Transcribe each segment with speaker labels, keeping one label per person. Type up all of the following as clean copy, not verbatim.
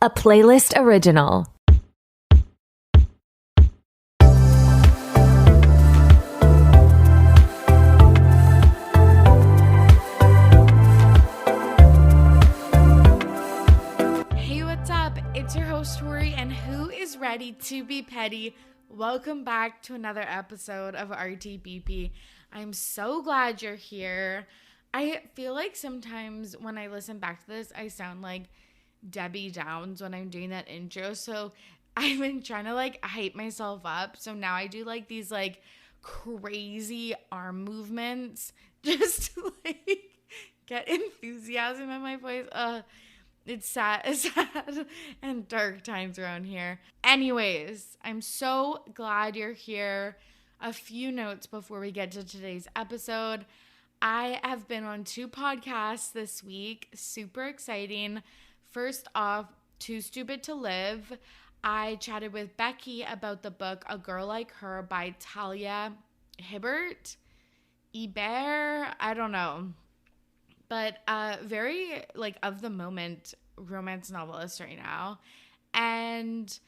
Speaker 1: a Playlist original.
Speaker 2: Hey, what's up? It's your host, Tori, and who is ready to be petty? Welcome back to another episode of RTBP. I'm so glad you're here. I feel like sometimes when I listen back to this, I sound like Debbie Downs when I'm doing that intro. So I've been trying to hype myself up. So now I do these crazy arm movements just to get enthusiasm in my voice. It's sad and dark times around here. Anyways, I'm so glad you're here. A few notes before we get to today's episode. I have been on 2 podcasts this week. Super exciting. First off, Too Stupid to Live. I chatted with Becky about the book A Girl Like Her by Talia Hibbert. Hebert, I don't know. But very of the moment romance novelist right now. And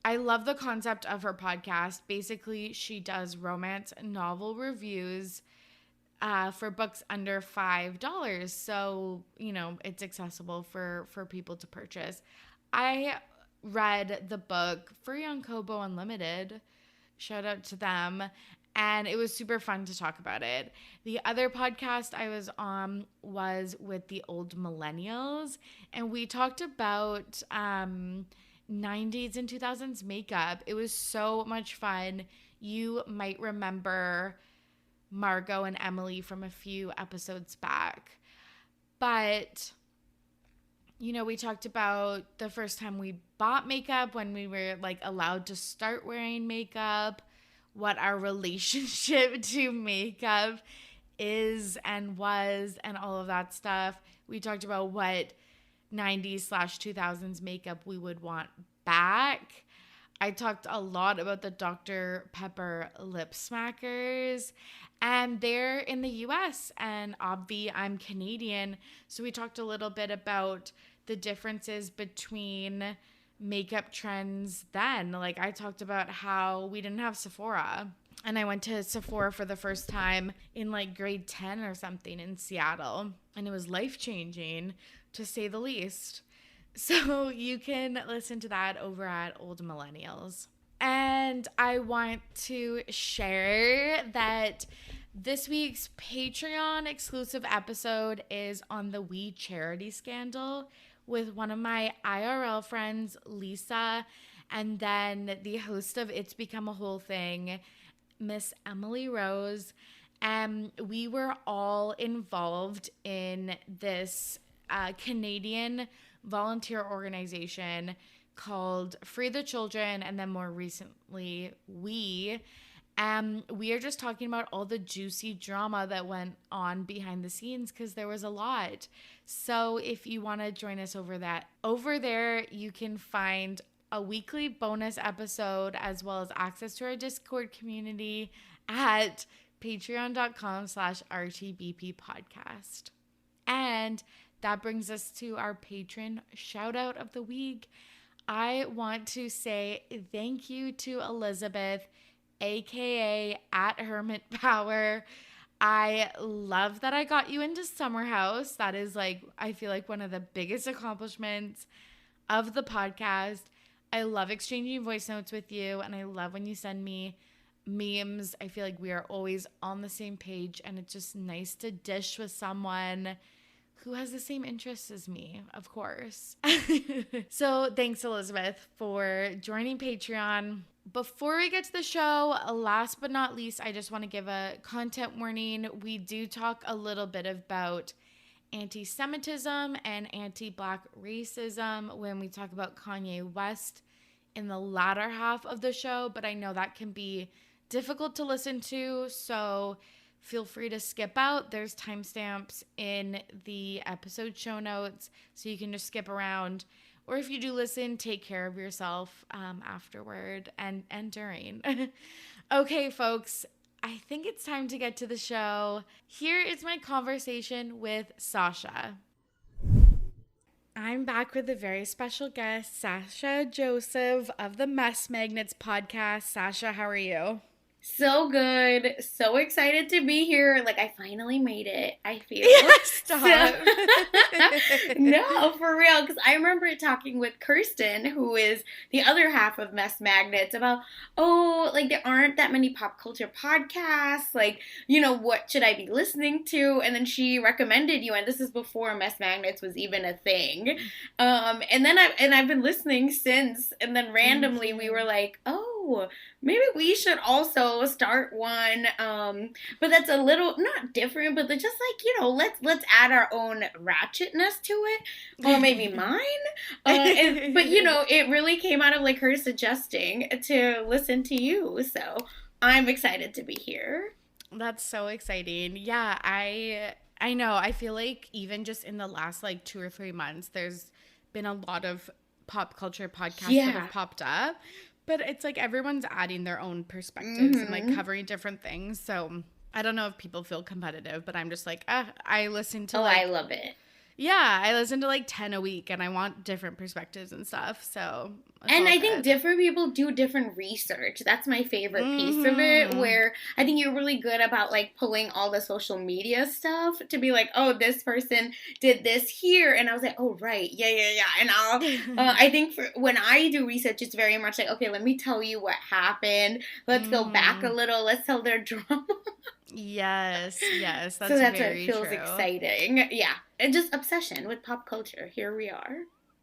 Speaker 2: I love the concept of her podcast. Basically, she does romance novel reviews for books under $5. So, it's accessible for people to purchase. I read the book free on Kobo Unlimited. Shout out to them. And it was super fun to talk about it. The other podcast I was on was with the Old Millennials. And we talked about 90s and 2000s makeup. It was so much fun. You might remember Margot and Emily from a few episodes back. But, we talked about the first time we bought makeup, when we were allowed to start wearing makeup, what our relationship to makeup is and was, and all of that stuff. We talked about what 90s/2000s makeup we would want back. I talked a lot about the Dr. Pepper lip smackers, and they're in the US, and obvi, I'm Canadian. So we talked a little bit about the differences between makeup trends then. I talked about how we didn't have Sephora, and I went to Sephora for the first time in grade 10 or something in Seattle, and it was life-changing to say the least. So you can listen to that over at Old Millennials. And I want to share that this week's Patreon exclusive episode is on the We Charity scandal with one of my IRL friends, Lisa, and then the host of It's Become a Whole Thing, Miss Emily Rose. We were all involved in this Canadian volunteer organization called Free the Children, and then more recently, We are just talking about all the juicy drama that went on behind the scenes, because there was a lot. So if you want to join us over there, you can find a weekly bonus episode as well as access to our Discord community at patreon.com/RTBP podcast. And that brings us to our patron shout out of the week. I want to say thank you to Elizabeth, aka at Hermit Power. I love that I got you into Summer House. That is I feel one of the biggest accomplishments of the podcast. I love exchanging voice notes with you, and I love when you send me memes. I feel we are always on the same page, and it's just nice to dish with someone who has the same interests as me, of course. So thanks, Elizabeth, for joining Patreon. Before we get to the show, last but not least, I just want to give a content warning. We do talk a little bit about antisemitism and anti-Black racism when we talk about Kanye West in the latter half of the show, but I know that can be difficult to listen to, so feel free to skip out. There's timestamps in the episode show notes, so you can just skip around. Or if you do listen, take care of yourself afterward and during. Okay, folks, I think it's time to get to the show. Here is my conversation with Sasha. I'm back with a very special guest, Sasha Joseph of the Mess Magnets podcast. Sasha, how are you?
Speaker 1: So good. So excited to be here. Like, I finally made it, I feel.
Speaker 2: Yeah, stop.
Speaker 1: No, for real. Because I remember talking with Kirsten, who is the other half of Mess Magnets, about, like, there aren't that many pop culture podcasts. Like, what should I be listening to? And then she recommended you, and this is before Mess Magnets was even a thing. And I've been listening since. And then randomly we were like, maybe we should also start one, but that's a little not different, but they're just like, let's add our own ratchetness to it, or maybe mine. But it really came out of like her suggesting to listen to you, so I'm excited to be here.
Speaker 2: That's so exciting. Yeah, I know. I feel like even just in the last like 2 or 3 months, there's been a lot of pop culture podcasts that have popped up. But it's like everyone's adding their own perspectives and like covering different things. So I don't know if people feel competitive, but I'm just like, I listen to
Speaker 1: I love it.
Speaker 2: Yeah, I listen to like 10 a week and I want different perspectives and stuff. So
Speaker 1: and I think different people do different research. That's my favorite piece of it, where I think you're really good about like pulling all the social media stuff to be like, oh, this person did this here. And I was like, oh, right. Yeah. And I think when I do research, it's very much like, okay, let me tell you what happened. Let's go back a little. Let's tell their drama.
Speaker 2: Yes. That's
Speaker 1: so that's
Speaker 2: very
Speaker 1: what feels
Speaker 2: true.
Speaker 1: Exciting. Yeah. And just obsession with pop culture. Here we are.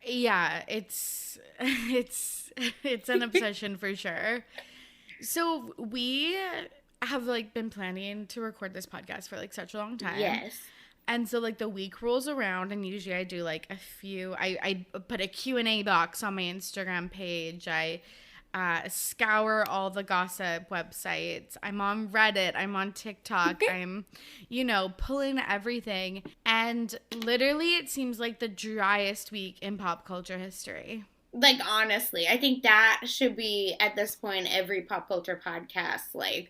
Speaker 2: Yeah, it's an obsession for sure. So we have like been planning to record this podcast for like such a long time.
Speaker 1: Yes.
Speaker 2: And so like the week rolls around and usually I do like a few, I put a Q&A box on my Instagram page. I scour all the gossip websites. I'm on Reddit. I'm on TikTok. I'm, pulling everything. And literally it seems like the driest week in pop culture history.
Speaker 1: Like, honestly, I think that should be, at this point, every pop culture podcast, like,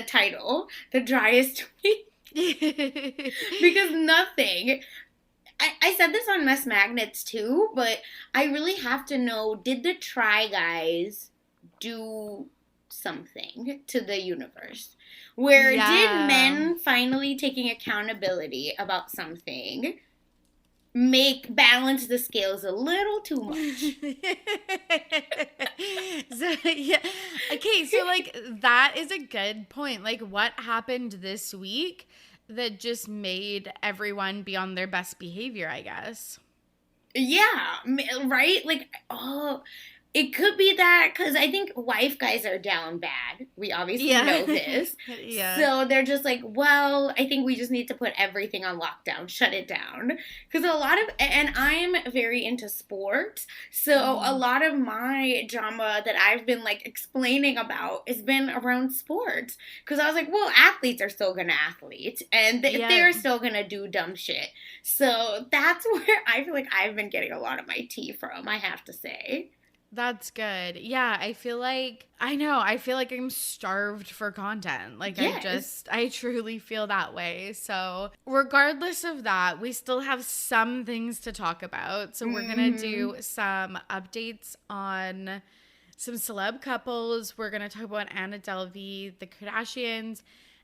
Speaker 1: title. The driest week. Because nothing... I said this on Mess Magnets too, but I really have to know, did the Try Guys do something to the universe? Where did men finally taking accountability about something balance the scales a little too much?
Speaker 2: Okay, so like that is a good point. Like what happened this week that just made everyone be on their best behavior, I guess.
Speaker 1: Yeah, right? Like, it could be that, because I think wife guys are down bad. We obviously know this.
Speaker 2: Yeah.
Speaker 1: So they're just like, well, I think we just need to put everything on lockdown, shut it down. Because and I'm very into sports, so a lot of my drama that I've been like explaining about has been around sports. Because I was like, well, athletes are still going to athlete, and they're still going to do dumb shit. So that's where I feel like I've been getting a lot of my tea from, I have to say.
Speaker 2: That's good. Yeah, I feel like I'm starved for content. Like, yes. I truly feel that way. So regardless of that, we still have some things to talk about. So we're going to do some updates on some celeb couples. We're going to talk about Anna Delvey, the Kardashians,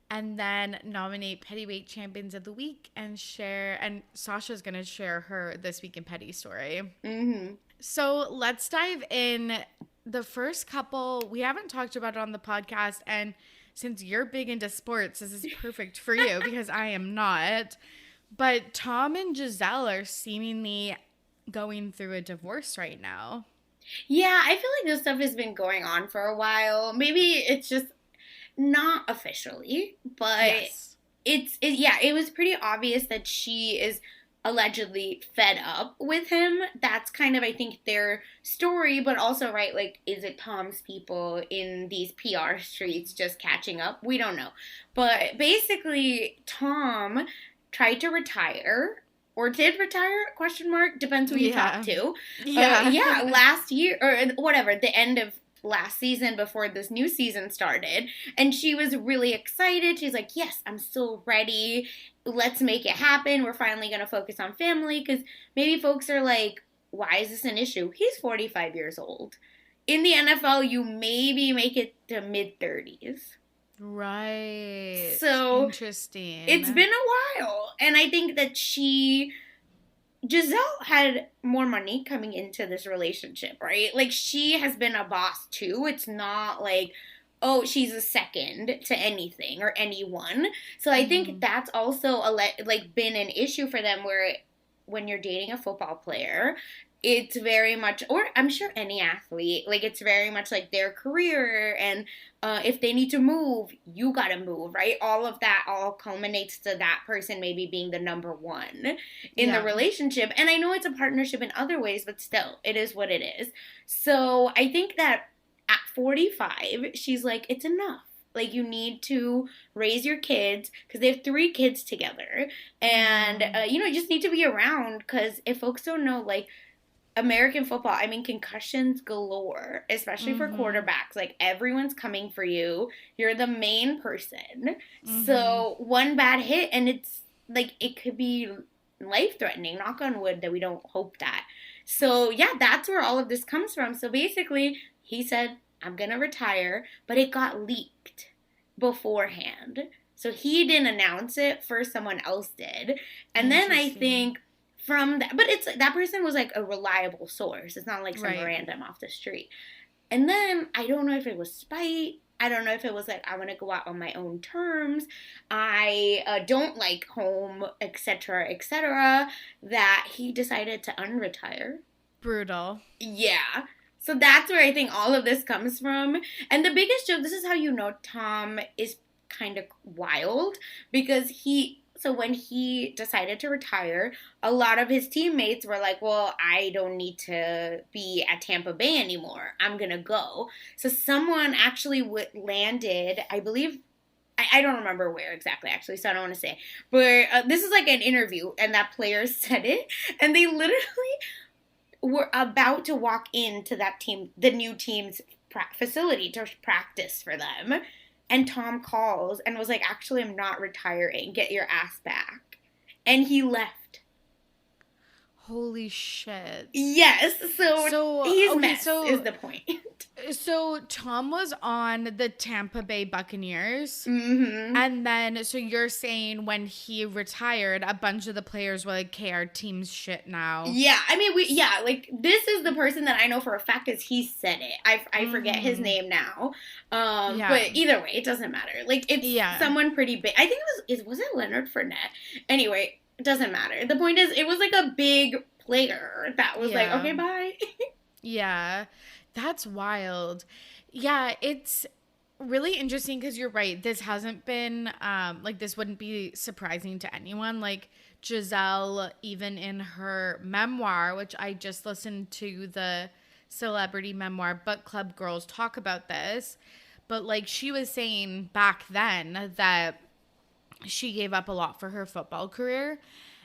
Speaker 2: and then nominate Pettweight Champions of the Week and Sasha's going to share her This Week in Petty story.
Speaker 1: Mm-hmm.
Speaker 2: So let's dive in. The first couple, we haven't talked about it on the podcast, and since you're big into sports, this is perfect for you because I am not. But Tom and Giselle are seemingly going through a divorce right now.
Speaker 1: Yeah, I feel like this stuff has been going on for a while. Maybe it's just not officially, but it was pretty obvious that she is allegedly fed up with him. That's kind of, I think, their story, but also, right, like, is it Tom's people in these PR streets just catching up? We don't know. But basically, Tom tried to retire, or did retire, question mark, depends who you talk to. Last year, or whatever, the end of last season before this new season started. And she was really excited. She's like, yes, I'm still ready. Let's make it happen. We're finally going to focus on family. Because maybe folks are like, why is this an issue? He's 45 years old. In the NFL, you maybe make it to mid-30s.
Speaker 2: Right.
Speaker 1: So
Speaker 2: interesting.
Speaker 1: It's been a while. And I think that Giselle had more money coming into this relationship, right? Like, she has been a boss too. It's not like, oh, she's a second to anything or anyone. So I think that's also been an issue for them, where when you're dating a football player, it's very much, or I'm sure any athlete, like, it's very much like their career, and if they need to move, you gotta move, right? All of that all culminates to that person maybe being the number one in the relationship. And I know it's a partnership in other ways, but still, it is what it is. So I think that at 45, she's like, it's enough. Like, you need to raise your kids, because they have 3 kids together. And, you just need to be around, because if folks don't know, like, American football, I mean, concussions galore, especially for quarterbacks. Like, everyone's coming for you. You're the main person. So one bad hit, and it's, like, it could be life-threatening. Knock on wood that we don't hope that. So, yeah, that's where all of this comes from. So, basically, he said, I'm going to retire, but it got leaked beforehand. So, he didn't announce it. First, someone else did. And then I think from that, but it's, that person was like a reliable source. It's not like some random off the street. And then I don't know if it was spite. I don't know if it was like, I want to go out on my own terms. I don't like home, etc., that he decided to unretire.
Speaker 2: Brutal.
Speaker 1: Yeah. So that's where I think all of this comes from. And the biggest joke, this is how you know Tom is kind of wild, because so when he decided to retire, a lot of his teammates were like, well, I don't need to be at Tampa Bay anymore. I'm going to go. So someone actually landed, I believe, I don't remember where exactly, actually, so I don't want to say. But this is like an interview, and that player said it. And they literally were about to walk into that team, the new team's facility to practice for them. And Tom calls and was like, actually, I'm not retiring. Get your ass back. And he left.
Speaker 2: Holy shit.
Speaker 1: Yes. So he's mess is the point.
Speaker 2: So Tom was on the Tampa Bay Buccaneers. And then, so you're saying when he retired, a bunch of the players were like, okay, our team's shit now.
Speaker 1: Yeah. I mean, like, this is the person that I know for a fact is he said it. I forget his name now. But either way, it doesn't matter. Like, it's someone pretty big. I think was it Leonard Fournette? Anyway, it doesn't matter. The point is, it was like a big player that was like, okay, bye.
Speaker 2: Yeah. That's wild. Yeah, it's really interesting because you're right. This hasn't been, this wouldn't be surprising to anyone. Like, Giselle, even in her memoir, which I just listened to the Celebrity Memoir Book Club girls talk about this. But, like, she was saying back then that she gave up a lot for her football career.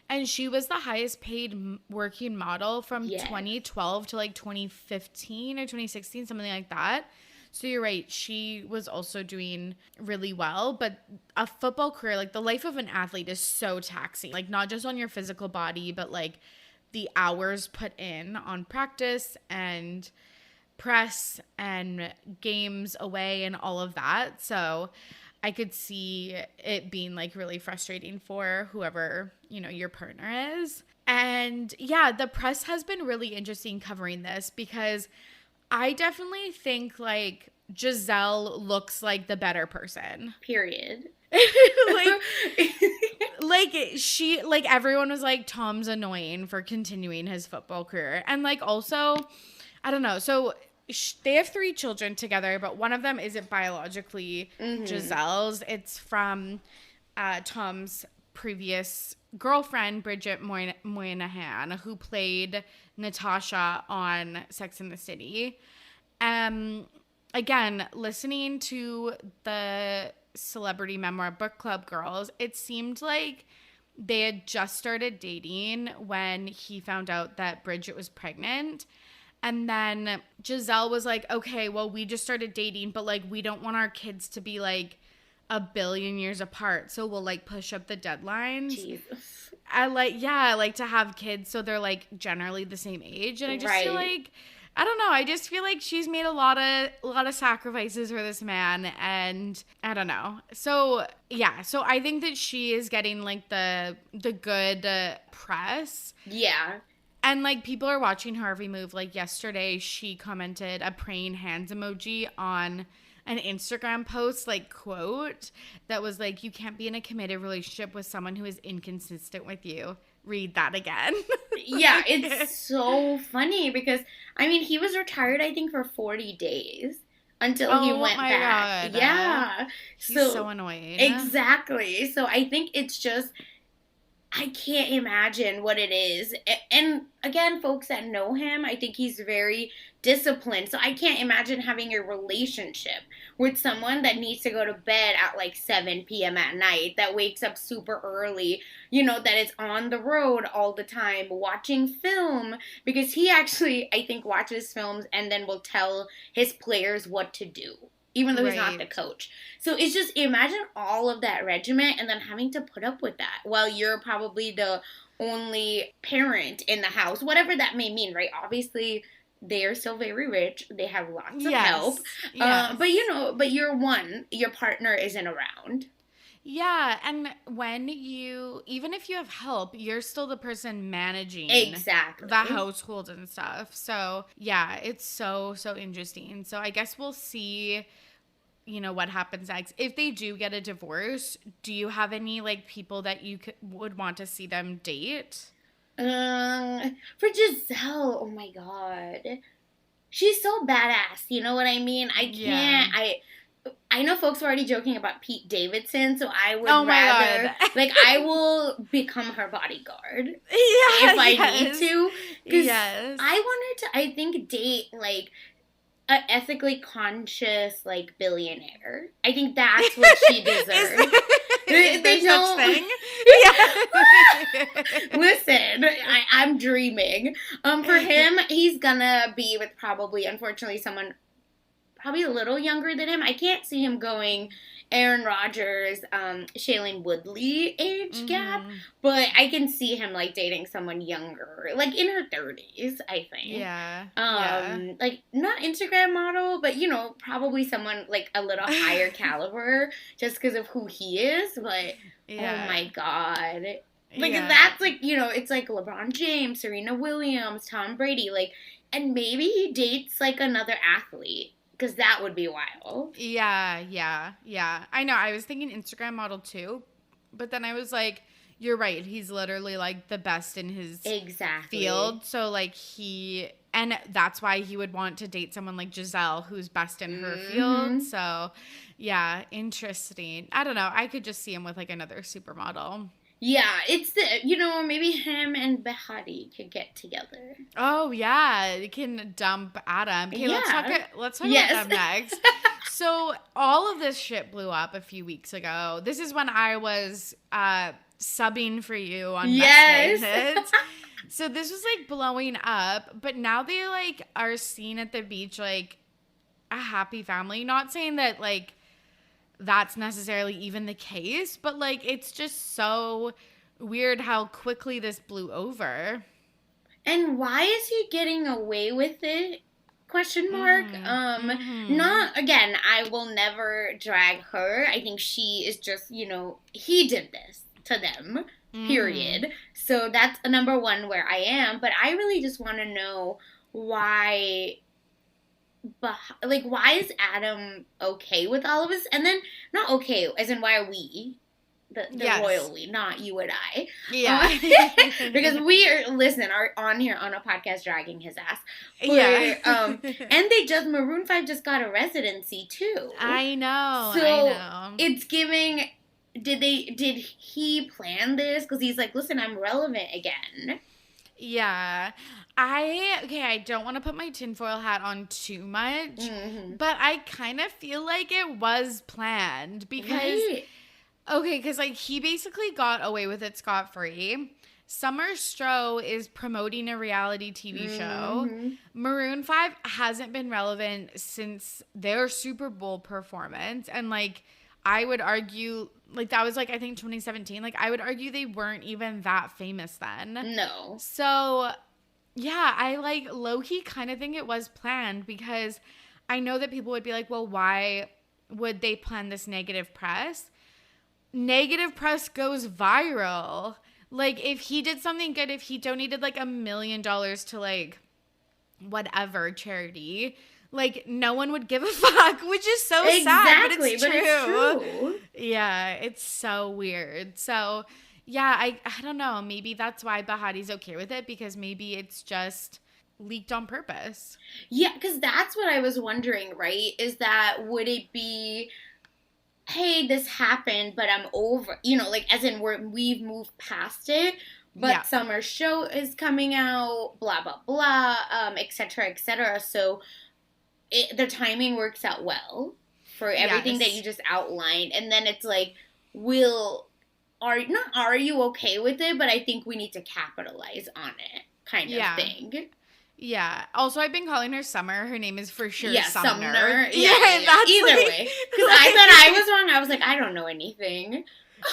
Speaker 2: And she was the highest paid working model from 2012 to like 2015 or 2016, something like that. So you're right. She was also doing really well. But a football career, like the life of an athlete is so taxing. Like not just on your physical body, but like the hours put in on practice and press and games away and all of that. So I could see it being like really frustrating for whoever, your partner is. And yeah, the press has been really interesting covering this because I definitely think like Giselle looks like the better person.
Speaker 1: Period.
Speaker 2: like everyone was like, Tom's annoying for continuing his football career. And like also, I don't know. So they have 3 children together, but one of them isn't biologically Giselle's. It's from Tom's previous girlfriend, Bridget Moynihan, who played Natasha on Sex and the City. Again, listening to the Celebrity Memoir Book Club girls, it seemed like they had just started dating when he found out that Bridget was pregnant. And then Giselle was like, okay, well, we just started dating, but like, we don't want our kids to be like a billion years apart. So we'll like push up the deadlines.
Speaker 1: Jesus.
Speaker 2: I like to have kids so they're like generally the same age. And I just feel like, I don't know. I just feel like she's made a lot of sacrifices for this man, and I don't know. So yeah, so I think that she is getting like the good press.
Speaker 1: Yeah.
Speaker 2: And like people are watching her every move. Like yesterday, she commented a praying hands emoji on an Instagram post, like quote that was like, "You can't be in a committed relationship with someone who is inconsistent with you." Read that again.
Speaker 1: Yeah, it's so funny because, I mean, he was retired, I think, for 40 days until he went back.
Speaker 2: God.
Speaker 1: Yeah.
Speaker 2: He's so annoying.
Speaker 1: Exactly. So I think it's just, I can't imagine what it is. And again, folks that know him, I think he's very disciplined. So I can't imagine having a relationship with someone that needs to go to bed at like 7 p.m. at night, that wakes up super early, you know, that is on the road all the time, watching film, because he actually, I think, watches films and then will tell his players what to do, even though he's not the coach. So it's just, imagine all of that regiment and then having to put up with that while you're probably the only parent in the house, whatever that may mean, right? Obviously, they are still very rich. They have lots of help. Yes. But, you know, but your partner isn't around.
Speaker 2: Yeah, and when even if you have help, you're still the person managing
Speaker 1: exactly
Speaker 2: the household and stuff. So, yeah, it's so interesting. So, I guess we'll see, you know, what happens next. If they do get a divorce, do you have any, like, people that you would want to see them date?
Speaker 1: For Giselle, oh my God. She's so badass, you know what I mean? I can't, I know folks are already joking about Pete Davidson, so I would rather, like, I will become her bodyguard if I need to. Because I want her to, I think, date, like, an ethically conscious, like, billionaire. I think that's what she deserves. They don't. Such thing? Yeah. Listen, I'm dreaming. For him, he's gonna be with probably, unfortunately, someone probably a little younger than him. I can't see him going Aaron Rodgers, Shailene Woodley age gap, but I can see him like dating someone younger, like in her 30s, I think.
Speaker 2: Yeah.
Speaker 1: Like not Instagram model, but you know, probably someone like a little higher caliber just because of who he is. But oh my God. Like that's like, you know, it's like LeBron James, Serena Williams, Tom Brady, like, and maybe he dates like another athlete. Because that would be wild.
Speaker 2: Yeah. I know. I was thinking Instagram model too. But then I was like, you're right. He's literally like the best in his field. So like and that's why he would want to date someone like Giselle, who's best in her field. So yeah, interesting. I don't know. I could just see him with like another supermodel.
Speaker 1: Yeah, it's you know, maybe him and Behati could get together.
Speaker 2: Oh, yeah. They can dump Adam. Okay, let's talk about them next. So, all of this shit blew up a few weeks ago. This is when I was subbing for you on Best Magnets. So, this was, like, blowing up. But now they, like, are seen at the beach, like, a happy family. Not saying that, like, that's necessarily even the case, but like it's just so weird how quickly this blew over.
Speaker 1: And why is he getting away with it? Question mark. Not again, I will never drag her. I think she is just, you know, he did this to them. Period. So that's a number one where I am, but I really just want to know why. But like, why is Adam okay with all of this? And then not okay, as in why are we, the royal we, not you and I?
Speaker 2: Yeah,
Speaker 1: because we are on here on a podcast dragging his ass. But, and Maroon 5 just got a residency too.
Speaker 2: I know.
Speaker 1: So it's giving. Did he plan this? Because he's like, listen, I'm relevant again.
Speaker 2: Yeah. I don't want to put my tinfoil hat on too much, but I kind of feel like it was planned because, because like he basically got away with it scot-free. Summer Stroh is promoting a reality TV show. Maroon 5 hasn't been relevant since their Super Bowl performance. And, like, I would argue, like, that was, like, I think 2017. Like, I would argue they weren't even that famous then.
Speaker 1: No.
Speaker 2: So, yeah, I, like, low-key kind of think it was planned because I know that people would be like, well, why would they plan this negative press? Negative press goes viral. Like, if he did something good, if he donated, like, $1 million to, like, whatever charity, like, no one would give a fuck, which is so sad, but it's true. Yeah, it's so weird. So, yeah, I don't know. Maybe that's why Bahati's okay with it, because maybe it's just leaked on purpose.
Speaker 1: Yeah, because that's what I was wondering, right? Is that, would it be, hey, this happened, but I'm over, you know, like, as in we've moved past it, but Summer's show is coming out, blah, blah, blah, et cetera, so the timing works out well for everything that you just outlined, and then it's like, are you okay with it, but I think we need to capitalize on it, kind of thing.
Speaker 2: Yeah. Also, I've been calling her Summer. Her name is for sure Sumner.
Speaker 1: Yeah. That's either way. Because I thought I was wrong. I was like, I don't know anything.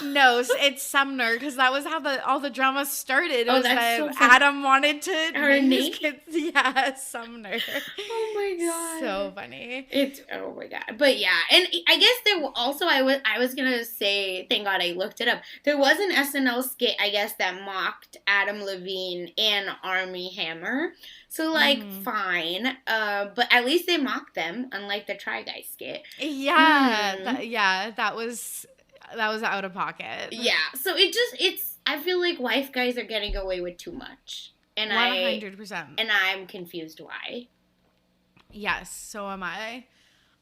Speaker 2: No, it's Sumner, because that was how all the drama started.
Speaker 1: Oh, that's so funny.
Speaker 2: Adam wanted to
Speaker 1: name
Speaker 2: his kids. Yeah, Sumner.
Speaker 1: Oh my god,
Speaker 2: so funny.
Speaker 1: Oh my god. But yeah, and I guess there also I was gonna say, thank God I looked it up. There was an SNL skit, I guess, that mocked Adam Levine and Armie Hammer. So, like, fine, but at least they mocked them, unlike the Try Guys skit.
Speaker 2: Yeah, that was out of pocket.
Speaker 1: Yeah, so I feel like wife guys are getting away with too much. And
Speaker 2: 100%.
Speaker 1: And I'm confused why.
Speaker 2: Yes, so am I.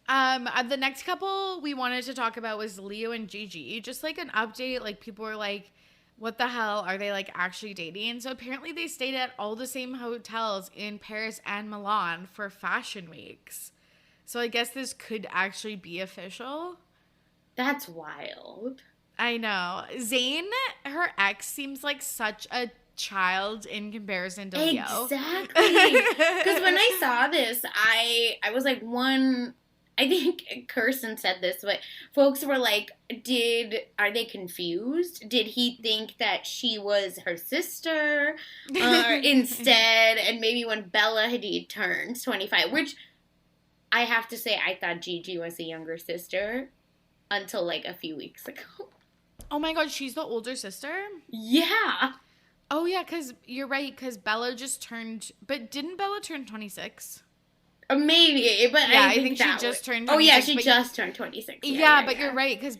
Speaker 2: The next couple we wanted to talk about was Leo and Gigi. Just, like, an update, like, people were like, what the hell, are they, like, actually dating? So apparently they stayed at all the same hotels in Paris and Milan for fashion weeks. So I guess this could actually be official.
Speaker 1: That's wild.
Speaker 2: I know. Zayn, her ex, seems like such a child in comparison to Leo.
Speaker 1: Exactly. Because when I saw this, I was like, I think Kirsten said this, but folks were like, are they confused? Did he think that she was her sister instead? And maybe when Bella Hadid turned 25, which I have to say, I thought Gigi was a younger sister until like a few weeks ago.
Speaker 2: Oh my god, she's the older sister?
Speaker 1: Yeah.
Speaker 2: Oh yeah, because you're right, because Bella just turned, but didn't Bella turn 26?
Speaker 1: Maybe, but
Speaker 2: yeah, I think she just turned 26.
Speaker 1: Oh yeah, she just turned 26.
Speaker 2: Yeah, but you're right, because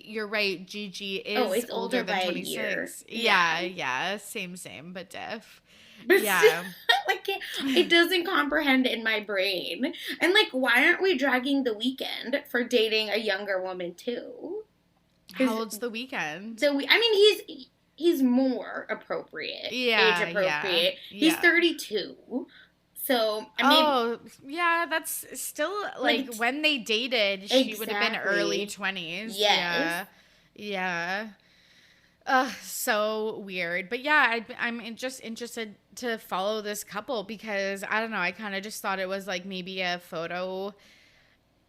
Speaker 2: you're right, Gigi is older than 26. Yeah, same, but diff.
Speaker 1: But
Speaker 2: yeah.
Speaker 1: Still, like, it doesn't comprehend in my brain. And, like, why aren't we dragging The Weeknd for dating a younger woman, too?
Speaker 2: How old's The Weeknd?
Speaker 1: I mean, he's more appropriate. Age appropriate. He's 32. So, I mean...
Speaker 2: yeah, that's still, like when they dated, she would have been early 20s.
Speaker 1: Yes.
Speaker 2: Yeah. So weird. But yeah, I'm just interested to follow this couple because, I don't know, I kind of just thought it was like maybe a photo,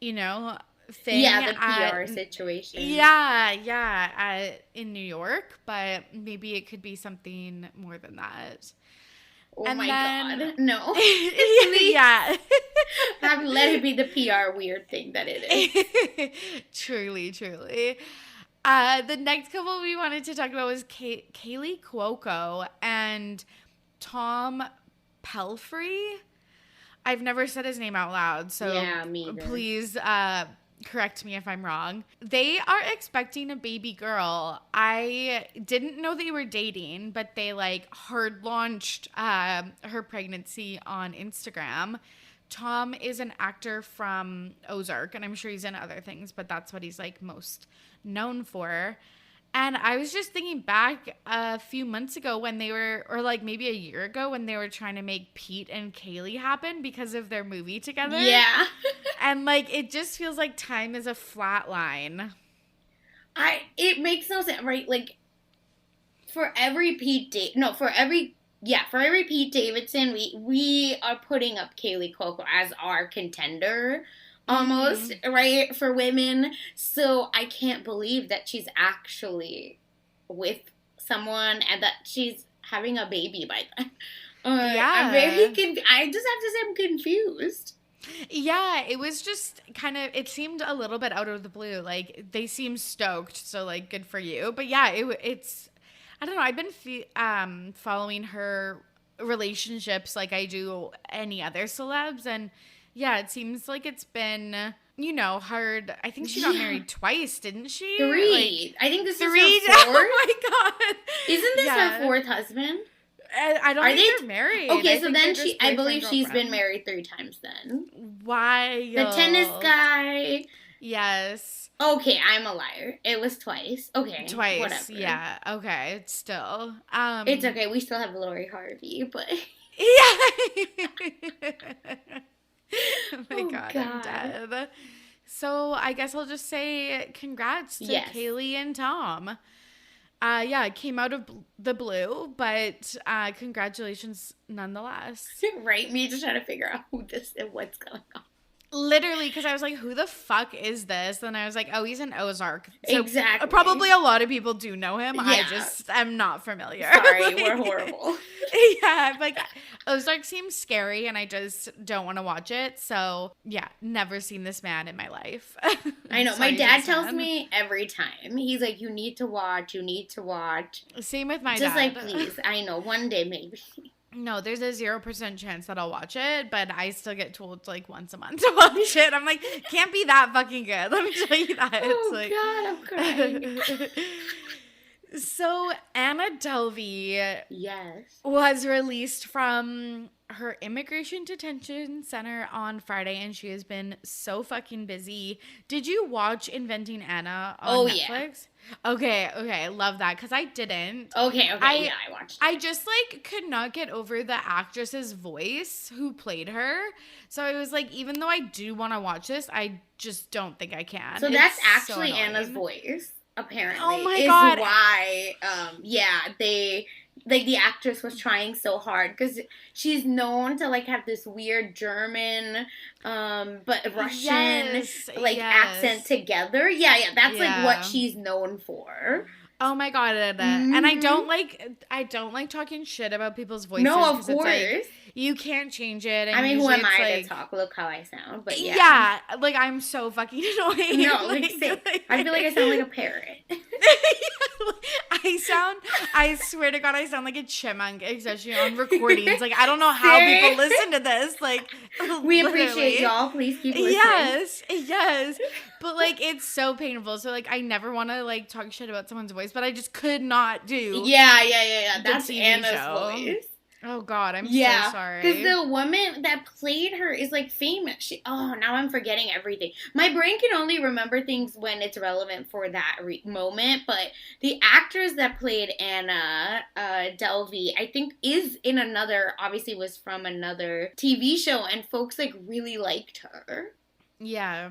Speaker 2: thing.
Speaker 1: Yeah, the PR situation.
Speaker 2: Yeah, in New York, but maybe it could be something more than that.
Speaker 1: Oh my god, no.
Speaker 2: Yeah.
Speaker 1: Let it be the PR weird thing that it is.
Speaker 2: Truly. The next couple we wanted to talk about was Kaylee Cuoco and Tom Pelphrey. I've never said his name out loud, so
Speaker 1: yeah, me either.
Speaker 2: Please correct me if I'm wrong. They are expecting a baby girl. I didn't know they were dating, but they hard launched her pregnancy on Instagram. Tom is an actor from Ozark, and I'm sure he's in other things, but that's what he's most known for. And I was just thinking back a few months ago when they were, or maybe a year ago when they were trying to make Pete and Kaylee happen because of their movie together.
Speaker 1: Yeah.
Speaker 2: And it just feels like time is a flat line.
Speaker 1: It makes no sense, right? for every Pete Davidson, we are putting up Kaylee Cuoco as our contender, almost, right, for women. So I can't believe that she's actually with someone and that she's having a baby by then. I just have to say I'm confused.
Speaker 2: Yeah, it was just kind of, it seemed a little bit out of the blue. Like, they seem stoked, so, like, good for you. But yeah, it's, I don't know, I've been following her relationships like I do any other celebs. And yeah, it seems like it's been, you know, hard. I think she got married twice, didn't she?
Speaker 1: 3. I think this is her 4th.
Speaker 2: Oh my God.
Speaker 1: Isn't this her 4th husband?
Speaker 2: I don't think they're married.
Speaker 1: Okay, so then I believe she's been married 3 times then.
Speaker 2: Why?
Speaker 1: The tennis guy.
Speaker 2: Yes.
Speaker 1: Okay, I'm a liar. It was twice. Okay.
Speaker 2: Twice.
Speaker 1: Whatever.
Speaker 2: Yeah. Okay. Still.
Speaker 1: It's okay. We still have Lori Harvey, but.
Speaker 2: Yeah. Oh my God, I'm dead. So I guess I'll just say congrats to Kaylee and Tom. Yeah, it came out of the blue, but congratulations nonetheless.
Speaker 1: Right? Me just trying to figure out who this and what's going on.
Speaker 2: Literally, because I was like, who the fuck is this? Then I was like, oh, he's an Ozark. So
Speaker 1: exactly.
Speaker 2: Probably a lot of people do know him. Yeah. I just am not familiar.
Speaker 1: Sorry, we're horrible.
Speaker 2: Yeah, like, Ozark seems scary, and I just don't want to watch it. So, yeah, never seen this man in my life.
Speaker 1: I know. My dad tells me every time. He's like, you need to watch.
Speaker 2: Same with my dad.
Speaker 1: Just like, please. I know. One day, maybe.
Speaker 2: No, there's a 0% chance that I'll watch it, but I still get told like once a month to watch it. I'm like, can't be that fucking good. Let me tell you that.
Speaker 1: Oh, God, I'm crying.
Speaker 2: So Anna Delvey was released from her immigration detention center on Friday, and she has been so fucking busy. Did you watch Inventing Anna on Netflix? Yeah. Okay, love that, because I didn't.
Speaker 1: Okay, I watched it.
Speaker 2: I just, like, could not get over the actress's voice who played her. So I was like, even though I do want to watch this, I just don't think I can.
Speaker 1: So that's actually Anna's voice, apparently.
Speaker 2: Oh my God.
Speaker 1: Why, the actress was trying so hard, because she's known to, like, have this weird German, but Russian, accent together. Yeah, that's, like, what she's known for.
Speaker 2: Oh my God. And I don't like talking shit about people's voices.
Speaker 1: No, of course.
Speaker 2: It's like, you can't change it. And
Speaker 1: I mean, who am I to talk? Look how I sound. But yeah.
Speaker 2: Yeah, like, I'm so fucking annoying.
Speaker 1: No, I feel like I sound like a parrot.
Speaker 2: I swear to God, I sound like a chipmunk, especially on recordings. Like, I don't know how people listen to this. Like,
Speaker 1: we appreciate y'all. Please keep listening.
Speaker 2: Yes. But, like, it's so painful. So, like, I never want to, like, talk shit about someone's voice, but I just could not do.
Speaker 1: Yeah. That's Anna's voice.
Speaker 2: Oh, God, I'm so sorry.
Speaker 1: Because the woman that played her is, like, famous. Now I'm forgetting everything. My brain can only remember things when it's relevant for that moment, but the actress that played Anna Delvey, I think obviously was from another TV show, and folks, like, really liked her.
Speaker 2: Yeah.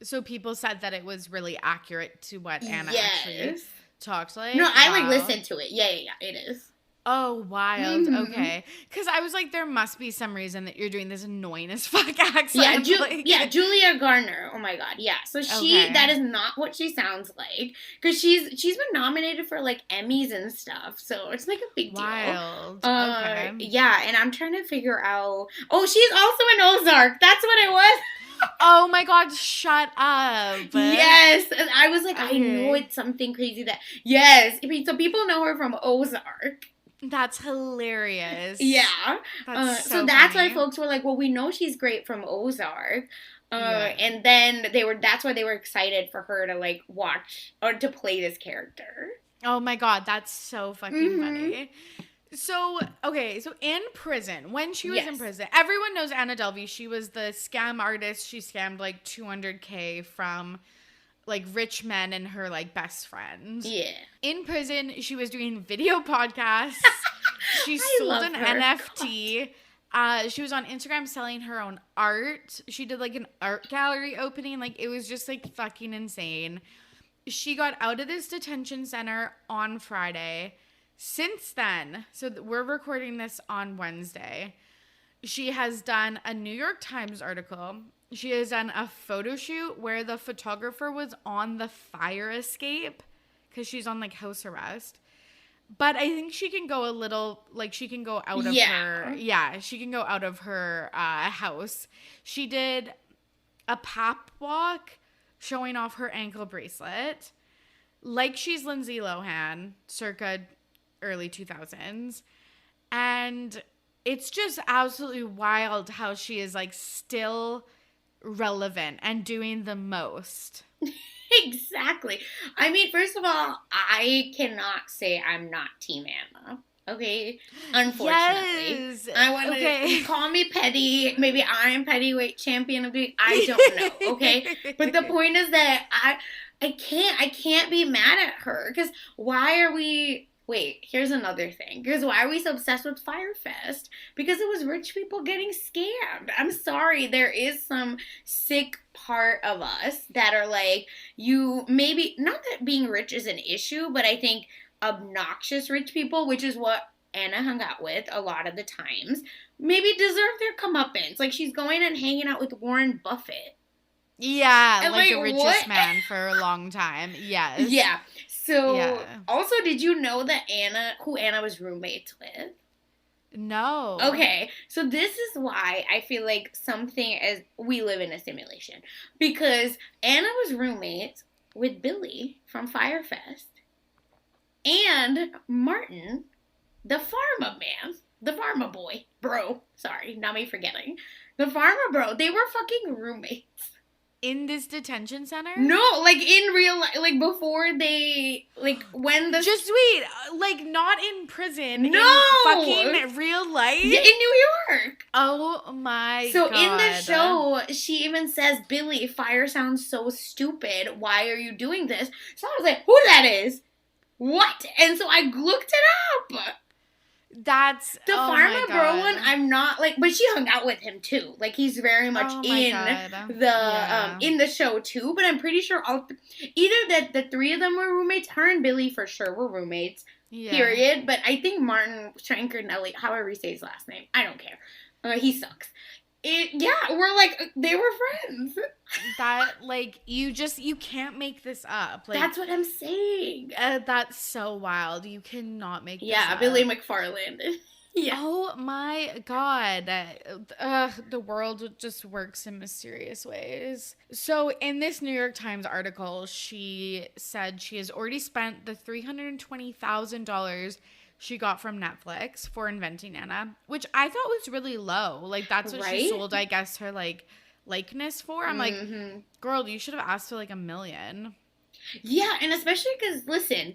Speaker 2: So people said that it was really accurate to what Anna actually talks like?
Speaker 1: No, I, like, listened to it. Yeah, it is.
Speaker 2: Oh, wild. Mm-hmm. Okay. Because I was like, there must be some reason that you're doing this annoying as fuck accent.
Speaker 1: Yeah, Julia Garner. Oh my God. Yeah. So that is not what she sounds like. Because she's been nominated for, like, Emmys and stuff. So it's, like, a big deal.
Speaker 2: Wild. Okay.
Speaker 1: Yeah, and I'm trying to figure out. Oh, she's also in Ozark. That's what it was.
Speaker 2: Oh my God, shut up.
Speaker 1: Yes. And I was like, I know it's something crazy that. Yes. I mean, so people know her from Ozark.
Speaker 2: That's hilarious.
Speaker 1: Yeah. So that's why folks were like, well, we know she's great from Ozark. And then that's why they were excited for her to, like, watch or to play this character.
Speaker 2: Oh my God, that's so fucking funny. So in prison, when she was in prison, everyone knows Anna Delvey. She was the scam artist. She scammed, like, $200K from, like, rich men and her, like, best friend.
Speaker 1: Yeah. In
Speaker 2: prison, she was doing video podcasts. She sold an NFT. She was on Instagram selling her own art. She did, like, an art gallery opening. Like, it was just, like, fucking insane. she got out of this detention center on Friday. Since then, so we're recording this on Wednesday, she has done a New York Times article. She has done a photo shoot where the photographer was on the fire escape because she's on, like, house arrest. But I think she can go a little, like, she can go out of her, she can go out of her house. She did a pap walk showing off her ankle bracelet, like she's Lindsay Lohan, circa early 2000s. And it's just absolutely wild how she is, like, still relevant and doing the most.
Speaker 1: Exactly. I mean, first of all, I cannot say I'm not Team Anna. Okay? Unfortunately.
Speaker 2: Yes.
Speaker 1: I want to call me petty. Maybe I'm Pettweight Champion of the... I don't know. Okay? But the point is that I can't be mad at her. Because why are we... Wait, here's another thing. Because why are we so obsessed with Firefest? Because it was rich people getting scammed. I'm sorry. There is some sick part of us that are like, you maybe, not that being rich is an issue, but I think obnoxious rich people, which is what Anna hung out with a lot of the times, maybe deserve their comeuppance. Like, she's going and hanging out with Warren Buffett.
Speaker 2: Yeah, and like the richest man for a long time. Yes.
Speaker 1: Yeah. So, also, did you know that who Anna was roommates with?
Speaker 2: No.
Speaker 1: Okay, so this is why I feel like we live in a simulation. Because Anna was roommates with Billy from Firefest and Martin, the pharma man, the pharma boy, bro. Sorry, not me forgetting. The pharma bro, they were fucking roommates.
Speaker 2: In this detention center?
Speaker 1: No, like in real life, like before they, like when the...
Speaker 2: Just wait, like not in prison.
Speaker 1: No!
Speaker 2: In fucking real life?
Speaker 1: Yeah, in New York.
Speaker 2: Oh my God.
Speaker 1: So in the show, she even says, Billy, fire sounds so stupid. Why are you doing this? So I was like, who that is? What? And so I looked it up.
Speaker 2: That's
Speaker 1: the pharma bro one. I'm not like, but she hung out with him too. Like he's very much in the show too. But I'm pretty sure either that the three of them were roommates. Her and Billy for sure were roommates. Yeah. Period. But I think Martin Shankernelli, however he says his last name, I don't care. He sucks. We're like, they were friends.
Speaker 2: That, like, you can't make this up. Like,
Speaker 1: that's what I'm saying.
Speaker 2: That's so wild. You cannot make this up.
Speaker 1: Yeah, Billy McFarland. Yeah.
Speaker 2: Oh my God. The world just works in mysterious ways. So in this New York Times article, she said she has already spent the $320,000 she got from Netflix for inventing Anna, which I thought was really low. Like, that's what she sold, I guess, her, like, likeness for. I'm like, girl, you should have asked for, like, $1 million.
Speaker 1: Yeah, and especially because, listen,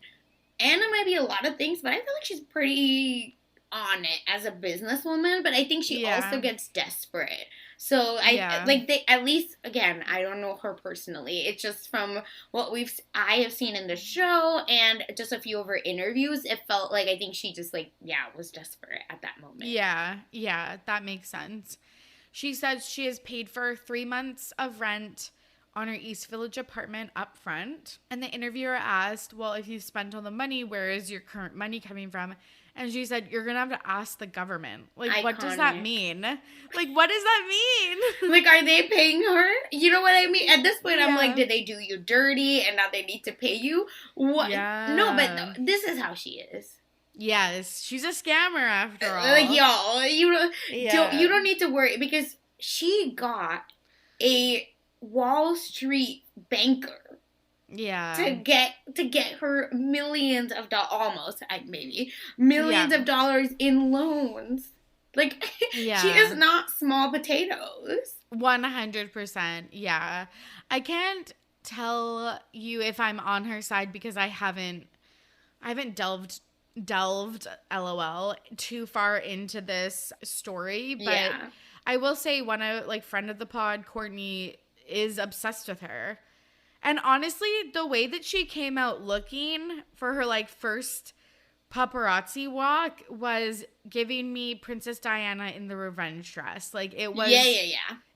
Speaker 1: Anna might be a lot of things, but I feel like she's pretty on it as a businesswoman, but I think she also gets desperate. So at least, again, I don't know her personally. It's just from what I have seen in the show and just a few of her interviews, it felt like I think she just was desperate at that moment.
Speaker 2: Yeah, that makes sense. She says she has paid for 3 months of rent on her East Village apartment up front. And the interviewer asked, well, if you've spent all the money, where is your current money coming from? And she said, you're going to have to ask the government. Like, iconic. What does that mean? Like, what does that mean?
Speaker 1: Like, are they paying her? You know what I mean? At this point, I'm like, did they do you dirty and now they need to pay you? What? Yeah. No, but this is how she is.
Speaker 2: Yes. She's a scammer after all.
Speaker 1: Like, y'all, you don't need to worry because she got a Wall Street banker.
Speaker 2: Yeah.
Speaker 1: To get her millions of dollars of dollars in loans. Like, she is not small potatoes.
Speaker 2: 100%. Yeah. I can't tell you if I'm on her side because I haven't delved LOL too far into this story, but I will say friend of the pod, Courtney, is obsessed with her. And honestly, the way that she came out looking for her first paparazzi walk was giving me Princess Diana in the revenge dress. Like, it was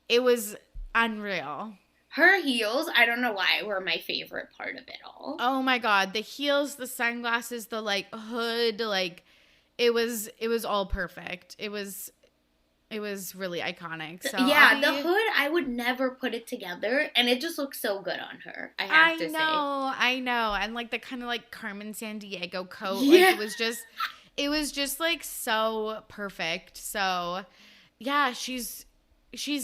Speaker 2: it was unreal.
Speaker 1: Her heels, I don't know why, were my favorite part of it all.
Speaker 2: Oh my God. The heels, the sunglasses, the like hood, like it was all perfect. It was really iconic. So
Speaker 1: yeah, the hood, I would never put it together, and it just looks so good on her. I have to say.
Speaker 2: I know, and like the kind of like Carmen Sandiego coat,
Speaker 1: Yeah.
Speaker 2: like it was just like so perfect. So yeah, she's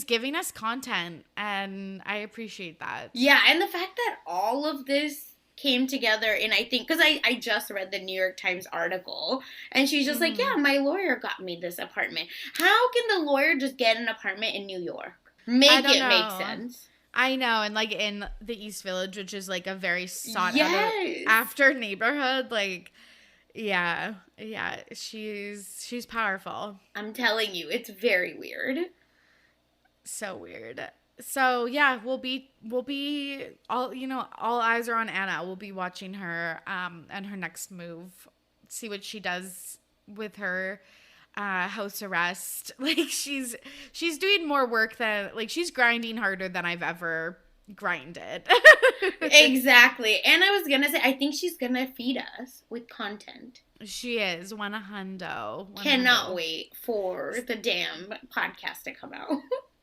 Speaker 2: giving us content, and I appreciate that.
Speaker 1: Yeah, and the fact that all of this came together in, I think, because I just read the New York Times article, and she's just like, yeah, my lawyer got me this apartment. How can the lawyer just get an apartment in New York? Make sense.
Speaker 2: I know, and like in the East Village, which is like a very sought after neighborhood, like yeah, she's powerful.
Speaker 1: I'm telling you, it's very weird.
Speaker 2: So weird. So yeah, we'll be all eyes are on Anna. We'll be watching her and her next move. See what she does with her house arrest. Like she's doing more work than, like, she's grinding harder than I've ever grinded.
Speaker 1: Exactly. And I was gonna say, I think she's gonna feed us with content.
Speaker 2: She is. One a hundo.
Speaker 1: Cannot wait for the damn podcast to come out.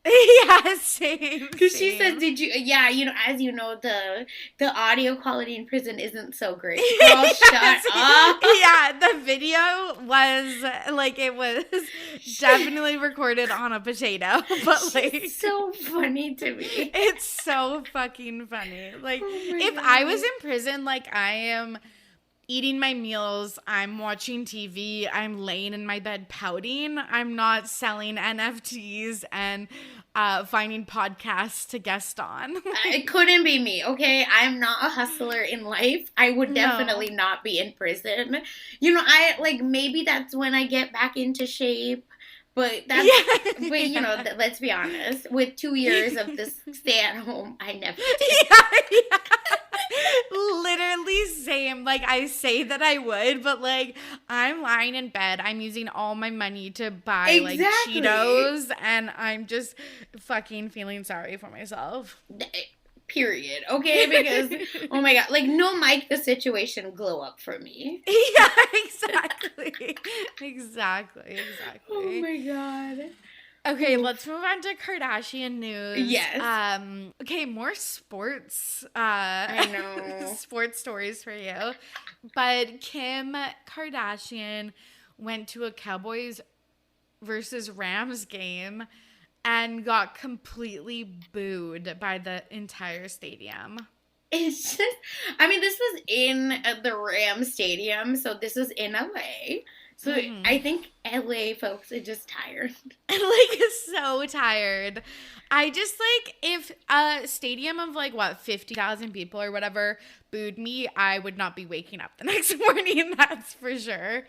Speaker 2: Yeah, same.
Speaker 1: Because she says, "Did you?" Yeah, as you know, the audio quality in prison isn't so great. Girl, shut up.
Speaker 2: Yeah, the video was like, it was definitely recorded on a potato, but like,
Speaker 1: it's so funny to me.
Speaker 2: It's so fucking funny. Like, if God. I was in prison, like, I am eating my meals, I'm watching TV, I'm laying in my bed pouting, I'm not selling NFTs and finding podcasts to guest on.
Speaker 1: It couldn't be me, okay? I'm not a hustler in life. I would definitely not be in prison. Maybe that's when I get back into shape. But that's, let's be honest. With 2 years of this stay at home, I never did.
Speaker 2: Yeah. Literally same. Like, I say that I would, but like, I'm lying in bed. I'm using all my money to buy like Cheetos, and I'm just fucking feeling sorry for myself.
Speaker 1: Period. Okay, because oh my God, like, no Mike the situation glow up for me.
Speaker 2: Yeah, exactly.
Speaker 1: Oh my God.
Speaker 2: Okay, let's move on to Kardashian news.
Speaker 1: Yes.
Speaker 2: Okay, more sports.
Speaker 1: I know.
Speaker 2: Sports stories for you. But Kim Kardashian went to a Cowboys versus Rams game and got completely booed by the entire stadium.
Speaker 1: It's just, this was in the Rams stadium, so this was in LA. So I think LA folks are just tired.
Speaker 2: Like, so tired. I just, like, if a stadium of, like, 50,000 people or whatever booed me, I would not be waking up the next morning, that's for sure.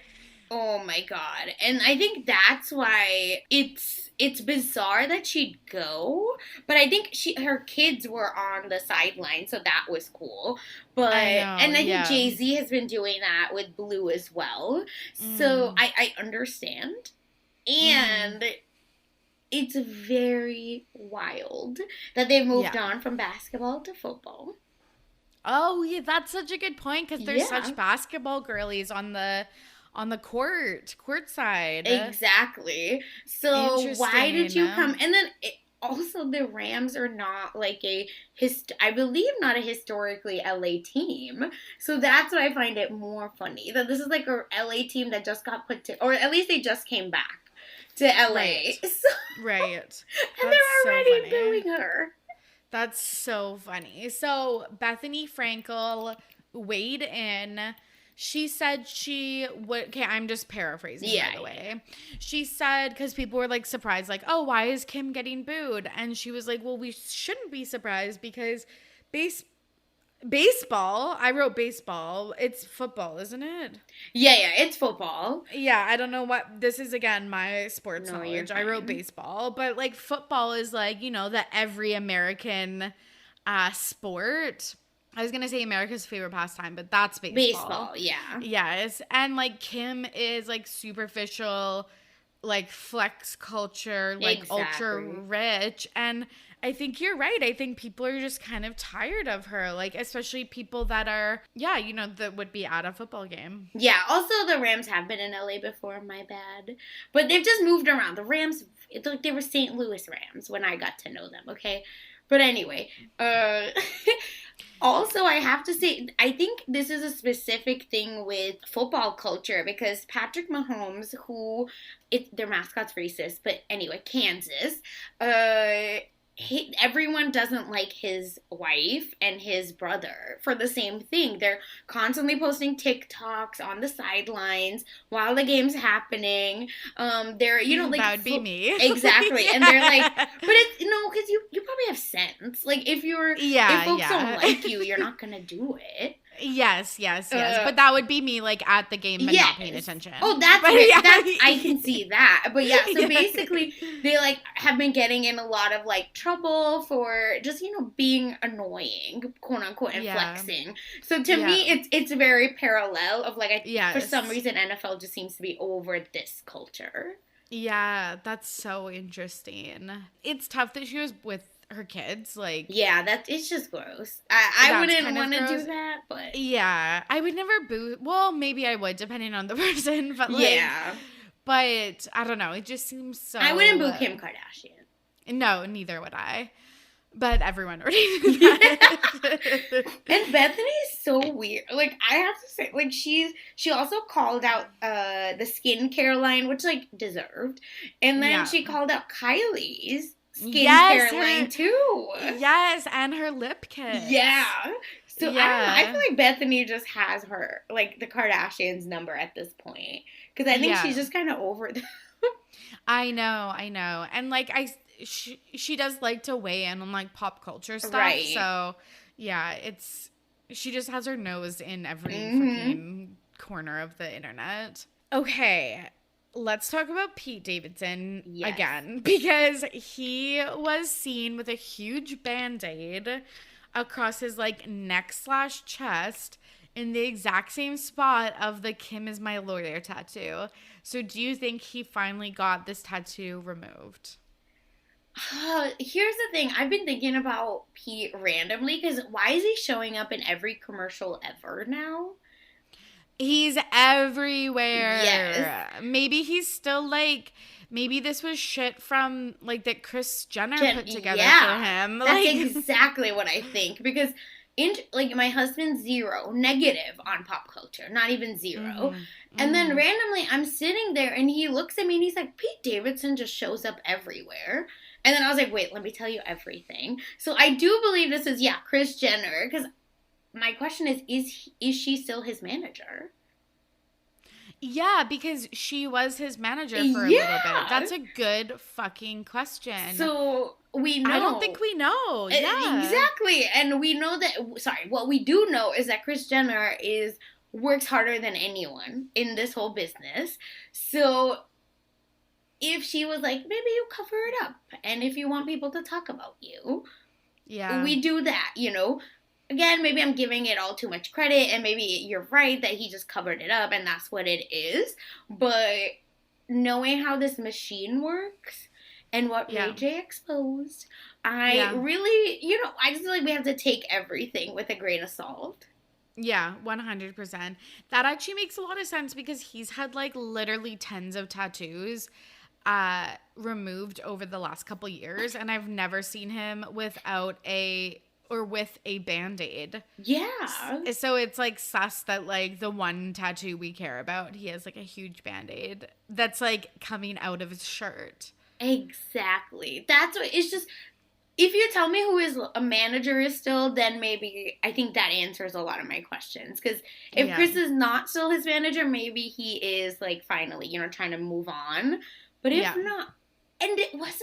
Speaker 1: Oh my God. And I think that's why it's bizarre that she'd go, but I think her kids were on the sideline, so that was cool. But I think Jay-Z has been doing that with Blue as well. So I understand. And it's very wild that they've moved on from basketball to football.
Speaker 2: Oh, yeah, that's such a good point, because there's such basketball girlies on the court side.
Speaker 1: Exactly. So why did you come? And then also the Rams are not like I believe not a historically LA team. So that's why I find it more funny that this is like a LA team that just got or at least they just came back to LA.
Speaker 2: Right.
Speaker 1: Right. And they're already booing her.
Speaker 2: That's so funny. So Bethany Frankel weighed in. She said she would, okay, I'm just paraphrasing, by the way. She said, because people were, like, surprised, like, oh, why is Kim getting booed? And she was like, well, we shouldn't be surprised because baseball, I wrote baseball, it's football, isn't it?
Speaker 1: Yeah, it's football.
Speaker 2: Yeah, I don't know what, this is, again, my sports knowledge. I wrote baseball, but, like, football is, like, the every American sport. I was going to say America's favorite pastime, but that's baseball.
Speaker 1: Baseball, yeah.
Speaker 2: Yes. And, like, Kim is, like, superficial like flex culture, like ultra rich. And I think you're right. I think people are just kind of tired of her, like especially people that are, that would be at a football game.
Speaker 1: Yeah, also the Rams have been in LA before, my bad. But they've just moved around. The Rams, it's like they were St. Louis Rams when I got to know them, okay? But anyway, also, I have to say, I think this is a specific thing with football culture because Patrick Mahomes, their mascot's racist, but anyway, Kansas, everyone doesn't like his wife and his brother for the same thing. They're constantly posting TikToks on the sidelines while the game's happening. They're, like...
Speaker 2: That would be me.
Speaker 1: Exactly. Yeah. And they're like... But it's, because you probably have sense. Like, if folks don't like you, you're not gonna do it.
Speaker 2: Yes. But that would be me, like, at the game, but not paying attention.
Speaker 1: Oh, that's I can see that. But yeah, so basically, they, like, have been getting in a lot of, like, trouble for just, being annoying, quote unquote, and flexing. So to me, it's very parallel of, like, for some reason, NFL just seems to be over this culture.
Speaker 2: Yeah, that's so interesting. It's tough that she was with her kids, like...
Speaker 1: Yeah, it's just gross. I wouldn't want to do that, but...
Speaker 2: Yeah, I would never boo... Well, maybe I would, depending on the person, but, like...
Speaker 1: Yeah.
Speaker 2: But, I don't know, it just seems so...
Speaker 1: I wouldn't boo Kim Kardashian.
Speaker 2: No, neither would I. But everyone already did that.
Speaker 1: And Bethany is so weird. Like, I have to say, like, she also called out the skincare line, which, like, deserved. And then she called out Kylie's skincare line too.
Speaker 2: Yes, and her lip kit.
Speaker 1: Yeah. So I don't know. I feel like Bethany just has her, like, the Kardashians' number at this point. Because I think she's just kind of over them.
Speaker 2: I know. And, like, she does like to weigh in on, like, pop culture stuff.
Speaker 1: Right.
Speaker 2: So, yeah, she just has her nose in every freaking corner of the internet. Okay. Let's talk about Pete Davidson again, because he was seen with a huge Band-Aid across his, like, neck/chest in the exact same spot of the Kim is my lawyer tattoo. So do you think he finally got this tattoo removed?
Speaker 1: Here's the thing. I've been thinking about Pete randomly, because why is he showing up in every commercial ever now?
Speaker 2: He's everywhere.
Speaker 1: Yes.
Speaker 2: Maybe he's still, like, maybe this was shit from, like, that Kris Jenner put together for him.
Speaker 1: That's exactly what I think. Because, my husband's negative on pop culture. Not even zero. And then randomly, I'm sitting there, and he looks at me, and he's like, Pete Davidson just shows up everywhere. And then I was like, wait, let me tell you everything. So I do believe this is, Kris Jenner. Because... my question is she still his manager?
Speaker 2: Yeah, because she was his manager for a little bit. That's a good fucking question.
Speaker 1: So, we know.
Speaker 2: I don't think we know. Yeah.
Speaker 1: Exactly. And we know what we do know is that Kris Jenner works harder than anyone in this whole business. So, if she was like, maybe you cover it up. And if you want people to talk about you, we do that, Again, maybe I'm giving it all too much credit, and maybe you're right that he just covered it up, and that's what it is. But knowing how this machine works and what Ray J exposed, I really, I just feel like we have to take everything with a grain of salt.
Speaker 2: Yeah, 100%. That actually makes a lot of sense because he's had, like, literally tens of tattoos removed over the last couple years, and I've never seen him with a Band-Aid.
Speaker 1: Yeah.
Speaker 2: So it's, like, sus that, like, the one tattoo we care about, he has, like, a huge Band-Aid that's, like, coming out of his shirt.
Speaker 1: Exactly. That's what, it's just, if you tell me who his manager is still, then maybe I think that answers a lot of my questions. Because if Kris is not still his manager, maybe he is, like, finally, trying to move on. But if not, and it wasn't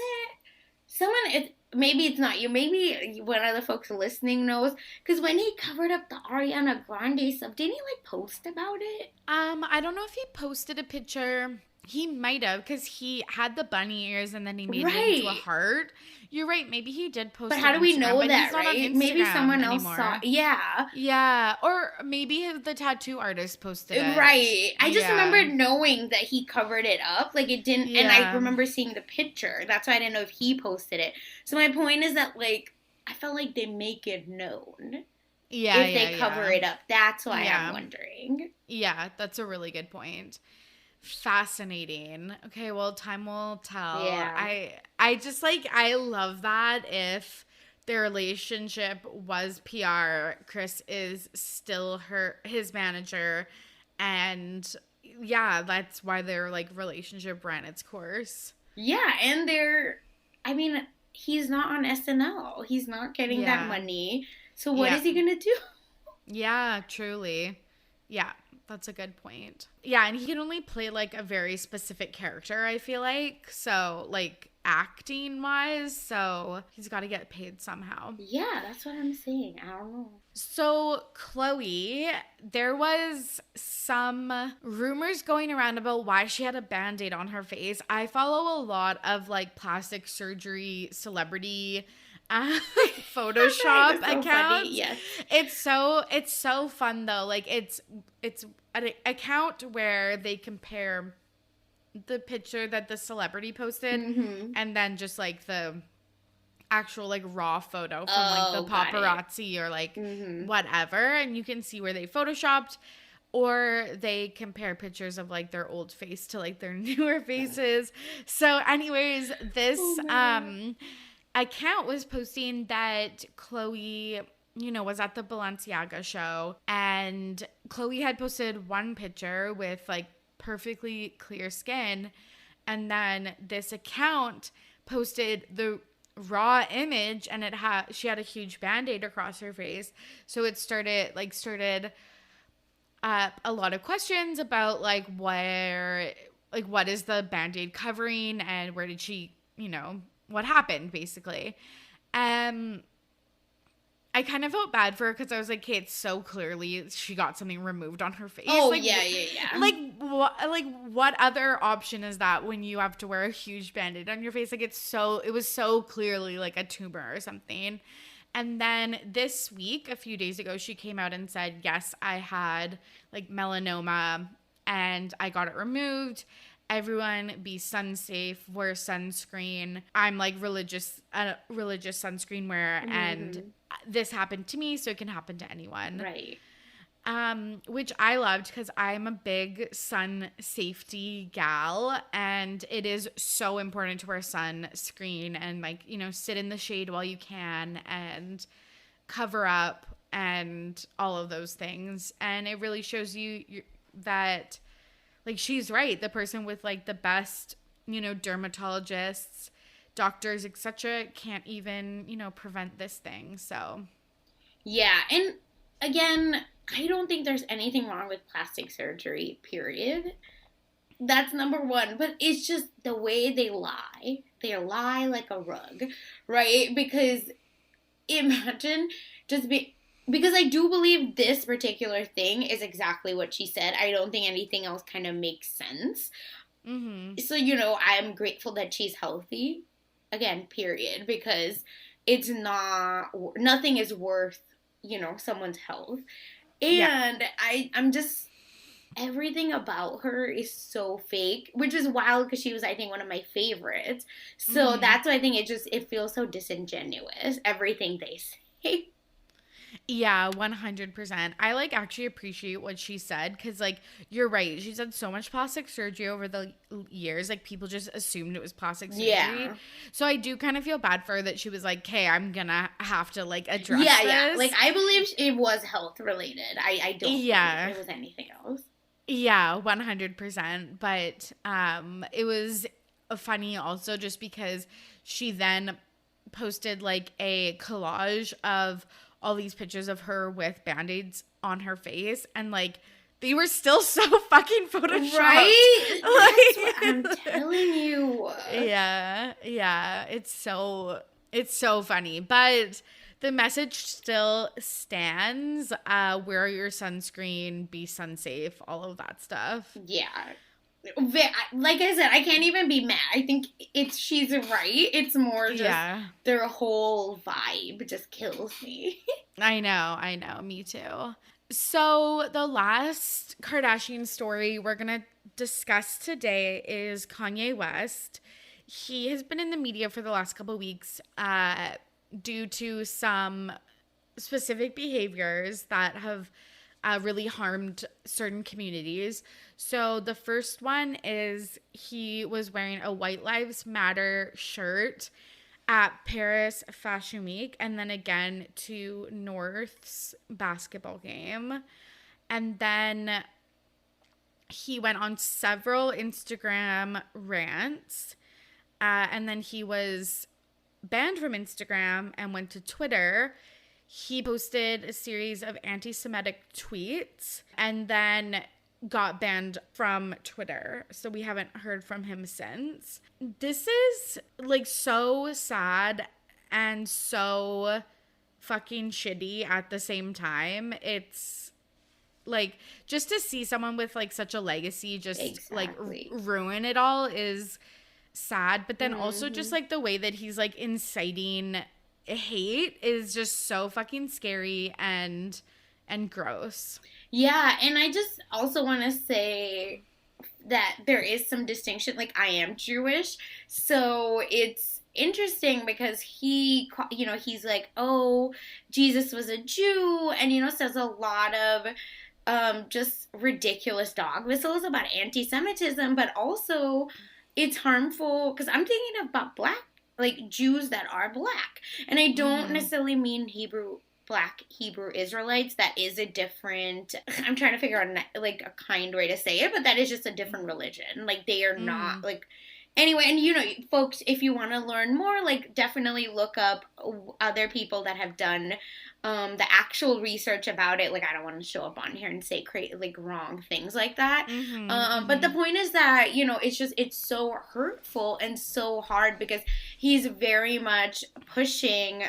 Speaker 1: someone... Maybe it's not you. Maybe one of the folks listening knows. Because when he covered up the Ariana Grande stuff, didn't he, like, post about it?
Speaker 2: I don't know if he posted a picture. He might have, because he had the bunny ears and then he made it into a heart. You're right. Maybe he did post it
Speaker 1: But how do we know
Speaker 2: but
Speaker 1: that,
Speaker 2: he's not
Speaker 1: right?
Speaker 2: on Instagram
Speaker 1: Maybe someone else
Speaker 2: anymore.
Speaker 1: saw. Yeah.
Speaker 2: Yeah. Or maybe the tattoo artist posted it.
Speaker 1: Right. I just remember knowing that he covered it up. Like, it didn't. And I remember seeing the picture. That's why I didn't know if he posted it. So my point is that, like, I felt like they make it known.
Speaker 2: Yeah.
Speaker 1: If they cover it up. That's why I'm wondering.
Speaker 2: Yeah. That's a really good point. Fascinating. Okay, well, time will tell.
Speaker 1: Yeah.
Speaker 2: I just, like, I love that if their relationship was PR, Chris is still his manager, and yeah, that's why their, like, relationship ran its course.
Speaker 1: Yeah, and he's not on SNL. He's not getting that money. So what is he gonna do?
Speaker 2: Yeah, truly. Yeah. That's a good point. Yeah, and he can only play, like, a very specific character, I feel like. So, like, acting-wise, so he's got to get paid somehow.
Speaker 1: Yeah, that's what I'm saying. I don't know.
Speaker 2: So, Chloe, there was some rumors going around about why she had a Band-Aid on her face. I follow a lot of, like, plastic surgery celebrity Photoshop accounts.
Speaker 1: Funny, yes.
Speaker 2: It's so fun though. Like, it's an account where they compare the picture that the celebrity posted and then just, like, the actual, like, raw photo from like the paparazzi or like whatever, and you can see where they photoshopped, or they compare pictures of, like, their old face to, like, their newer faces. So anyways, this account was posting that Chloe, you know, was at the Balenciaga show, and Chloe had posted one picture with, like, perfectly clear skin, and then this account posted the raw image, and she had a huge Band-Aid across her face. So it started a lot of questions about, like, what is the Band-Aid covering, and where did she, you know, what happened, basically. I kind of felt bad for her because I was like, okay, it's so clearly she got something removed on her face.
Speaker 1: Oh,
Speaker 2: like,
Speaker 1: yeah.
Speaker 2: Like, what other option is that when you have to wear a huge Band-Aid on your face? Like, it was so clearly, like, a tumor or something. And then this week, a few days ago, she came out and said, yes, I had, like, melanoma and I got it removed. Everyone be sun safe, wear sunscreen. I'm, like, religious sunscreen wearer, and this happened to me, so it can happen to anyone.
Speaker 1: Right.
Speaker 2: Which I loved because I'm a big sun safety gal, and it is so important to wear sunscreen and, like, you know, sit in the shade while you can and cover up and all of those things. And it really shows you that, like, she's right. The person with, like, the best, you know, dermatologists, doctors, etc., can't even, you know, prevent this thing. So,
Speaker 1: yeah. And again, I don't think there's anything wrong with plastic surgery, period. That's number one. But it's just the way they lie. They lie like a rug, right? Because imagine because I do believe this particular thing is exactly what she said. I don't think anything else kind of makes sense. So, you know, I'm grateful that she's healthy. Again, period. Because it's nothing is worth, you know, someone's health. And I'm just, everything about her is so fake, which is wild because she was, I think, one of my favorites. So that's why I think it feels so disingenuous, everything they say.
Speaker 2: Yeah, 100%. I, like, actually appreciate what she said because, like, you're right. She's had so much plastic surgery over the years. Like, people just assumed it was plastic surgery. Yeah. So I do kind of feel bad for her that she was like, okay, I'm going to have to, like, address this.
Speaker 1: Yeah. Like, I believe it was health related. I don't think it was anything else.
Speaker 2: Yeah, 100%. But it was funny also just because she then posted, like, a collage of all these pictures of her with Band-Aids on her face, and, like, they were still so fucking photoshopped.
Speaker 1: Right? That's what I'm telling you.
Speaker 2: Yeah. It's so funny. But the message still stands. Wear your sunscreen, be sun safe, all of that stuff.
Speaker 1: Yeah. like I said, I can't even be mad. I think she's right. It's more just their whole vibe just kills me.
Speaker 2: I know. Me too. So the last Kardashian story we're going to discuss today is Kanye West. He has been in the media for the last couple of weeks due to some specific behaviors that have really harmed certain communities. So the first one is he was wearing a White Lives Matter shirt at Paris Fashion Week and then again to North's basketball game. And then he went on several Instagram rants. And then he was banned from Instagram and went to Twitter. He posted a series of anti-Semitic tweets and then got banned from Twitter. So we haven't heard from him since. This is like so sad and so fucking shitty at the same time. It's like just to see someone with like such a legacy just like ruin it all is sad. But then also just like the way that he's like inciting hate is just so fucking scary and gross.
Speaker 1: Yeah, and I just also want to say that there is some distinction. Like, I am Jewish, so it's interesting because he, you know, he's like, oh, Jesus was a Jew, and, you know, says a lot of just ridiculous dog whistles about anti-Semitism, but also it's harmful because I'm thinking about like Jews that are black, and I don't necessarily mean Black Hebrew Israelites. That is a different, I'm trying to figure out like a kind way to say it, but that is just a different religion. Like, they are not like, anyway, and you know, folks, if you want to learn more, like, definitely look up other people that have done the actual research about it. Like, I don't want to show up on here and say like wrong things like that. But the point is that, you know, it's so hurtful and so hard because he's very much pushing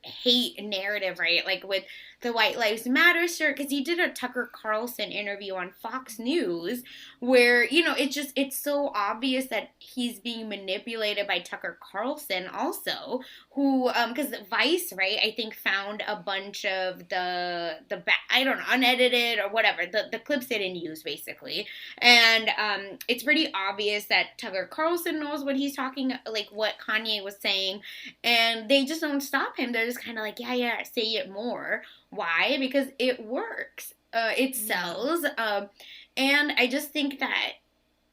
Speaker 1: hate narrative, right? Like with the White Lives Matter shirt, because he did a Tucker Carlson interview on Fox News where, you know, it's so obvious that he's being manipulated by Tucker Carlson also, who, because Vice, right, I think found a bunch of I don't know, unedited or whatever, the clips they didn't use, basically. And it's pretty obvious that Tucker Carlson knows what he's talking, like what Kanye was saying, and they just don't stop him. They're just kind of like, yeah, say it more. Why? Because it works. It sells. And I just think that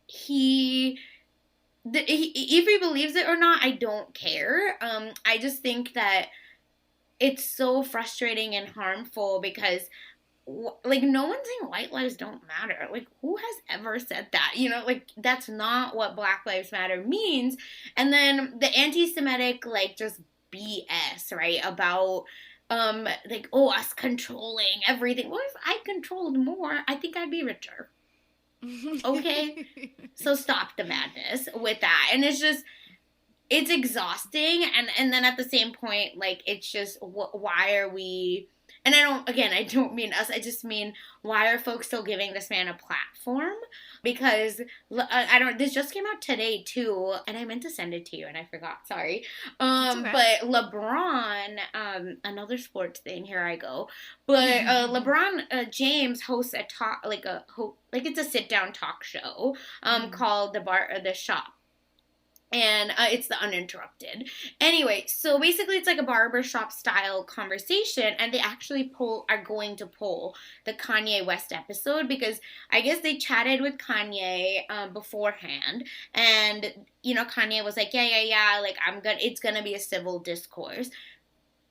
Speaker 1: if he believes it or not, I don't care. I just think that it's so frustrating and harmful because, like, no one's saying white lives don't matter. Like, who has ever said that? You know, like, that's not what Black Lives Matter means. And then the anti-Semitic, like, just BS, right, about like, oh, us controlling everything. Well, if I controlled more, I think I'd be richer. Okay? So stop the madness with that. And it's just, it's exhausting. And then at the same point, like, it's just, why are we, and I don't mean us, I just mean, why are folks still giving this man a platform? Because, this just came out today, too, and I meant to send it to you, and I forgot, sorry. Okay. But LeBron, another sports thing, here I go, but LeBron James hosts a talk, it's a sit-down talk show, called The Shop. And it's the Uninterrupted. Anyway, so basically it's like a barbershop style conversation, and they actually are going to pull the Kanye West episode because I guess they chatted with Kanye beforehand, and, you know, Kanye was like, yeah, like, it's gonna be a civil discourse.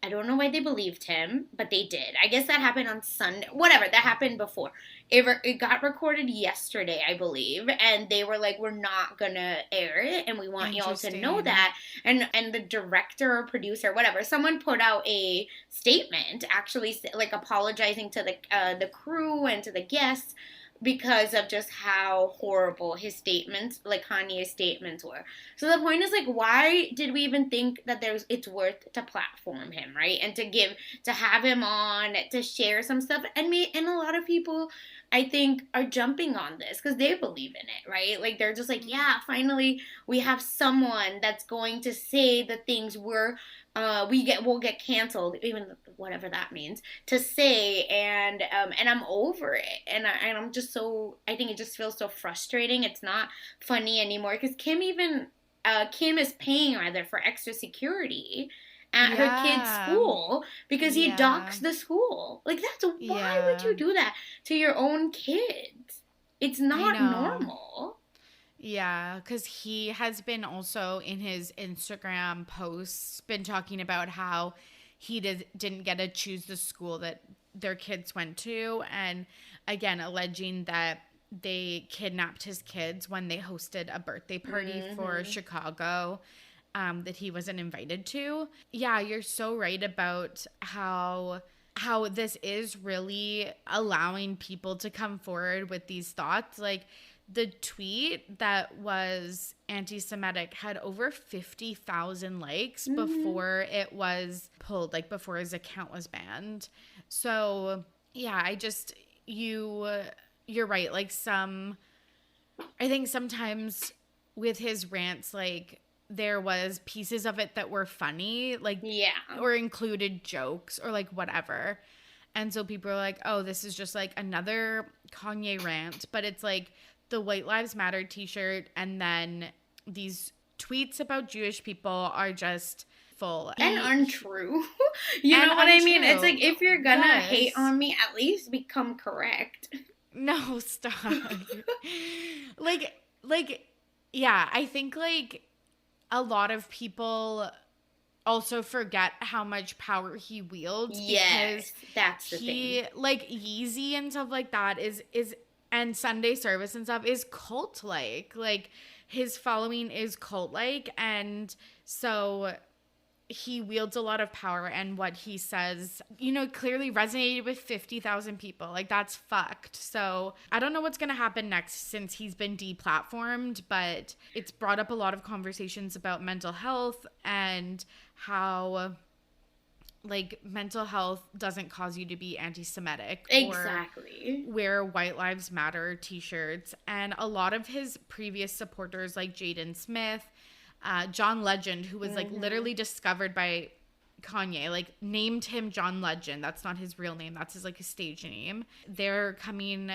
Speaker 1: I don't know why they believed him, but they did. I guess that happened on Sunday. Whatever, that happened before. It got recorded yesterday, I believe, and they were like, we're not gonna air it, and we want y'all to know that. And the director or producer, whatever, someone put out a statement, actually, like, apologizing to the crew and to the guests because of just how horrible his statements, like Kanye's statements were. So the point is, like, why did we even think that it's worth to platform him, right? And to have him on, to share some stuff. And a lot of people, I think, are jumping on this because they believe in it, right? Like, they're just like, yeah, finally we have someone that's going to say the things we'll get canceled, even whatever that means, to say, and I'm over it, and I'm just so, I think it just feels so frustrating. It's not funny anymore because Kim is paying rather for extra security at her kid's school because he doxed the school. Like, why would you do that to your own kids? It's not normal.
Speaker 2: Yeah, because he has been also in his Instagram posts been talking about how he didn't get to choose the school that their kids went to, and again alleging that they kidnapped his kids when they hosted a birthday party for Chicago that he wasn't invited to. Yeah, you're so right about how this is really allowing people to come forward with these thoughts. Like, the tweet that was anti-Semitic had over 50,000 likes before it was pulled, like before his account was banned. So yeah, you're right. Like, I think sometimes with his rants, like, there was pieces of it that were funny, like, or included jokes or like whatever. And so people are like, oh, this is just like another Kanye rant. But it's like the White Lives Matter t-shirt and then these tweets about Jewish people are just full.
Speaker 1: And untrue. You know what I mean? It's like, if you're gonna hate on me, at least become correct.
Speaker 2: No, stop. like, yeah, I think, like, a lot of people also forget how much power he wields.
Speaker 1: Yes, that's the thing.
Speaker 2: Like, Yeezy and stuff like that is and Sunday service and stuff is cult-like. Like, his following is cult-like, and so he wields a lot of power, and what he says, clearly resonated with 50,000 people. Like, that's fucked. So I don't know what's going to happen next since he's been deplatformed, but it's brought up a lot of conversations about mental health and how, like, mental health doesn't cause you to be anti-Semitic.
Speaker 1: Exactly.
Speaker 2: Or wear White Lives Matter t-shirts. And a lot of his previous supporters, like Jaden Smith, John Legend, who was like literally discovered by Kanye, like named him John Legend. That's not his real name. That's his stage name. They're coming,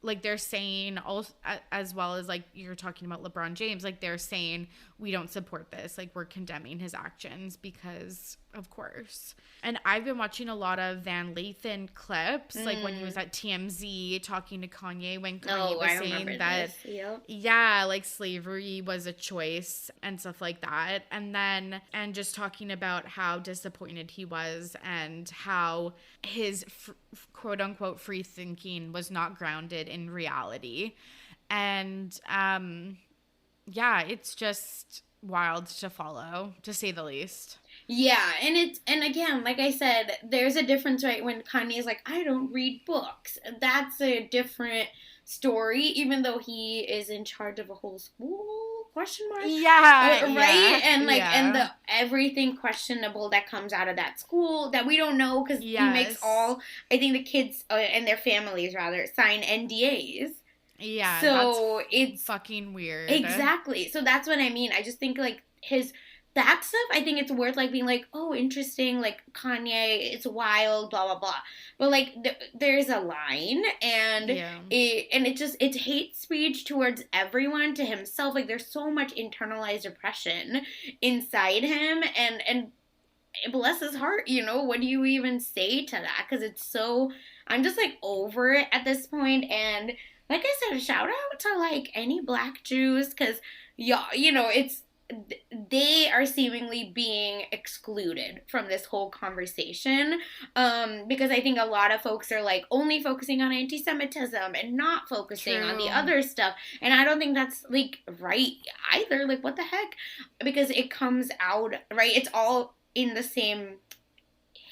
Speaker 2: like, they're saying, also, as well as, like, you're talking about LeBron James, like, they're saying, we don't support this. Like, we're condemning his actions because, of course. And I've been watching a lot of Van Lathan clips, like when he was at TMZ talking to Kanye, when Kanye was saying that, yeah, like, slavery was a choice and stuff like that. And just talking about how disappointed he was and how his quote unquote free thinking was not grounded in reality. And yeah, it's just wild to follow, to say the least.
Speaker 1: Yeah, and again, like I said, there's a difference, right? When Kanye is like, I don't read books. That's a different story, even though he is in charge of a whole school, question mark?
Speaker 2: Yeah.
Speaker 1: Right?
Speaker 2: Yeah,
Speaker 1: and like, and the everything questionable that comes out of that school that we don't know, because he makes I think the kids and their families, rather, sign NDAs.
Speaker 2: Yeah,
Speaker 1: so
Speaker 2: it's fucking weird.
Speaker 1: Exactly. So that's what I mean. I just think, like, that stuff, I think it's worth, like, being like, oh, interesting, like, Kanye, it's wild, blah, blah, blah. But, like, there's a line, and it's hate speech towards everyone, to himself. Like, there's so much internalized oppression inside him, and bless his heart, what do you even say to that? Because it's so, I'm just, like, over it at this point, and like I said, shout out to, like, any Black Jews, because, they are seemingly being excluded from this whole conversation, because I think a lot of folks are, like, only focusing on anti-Semitism and not focusing on the other stuff, and I don't think that's, like, right either. Like, what the heck? Because it comes out, right, it's all in the same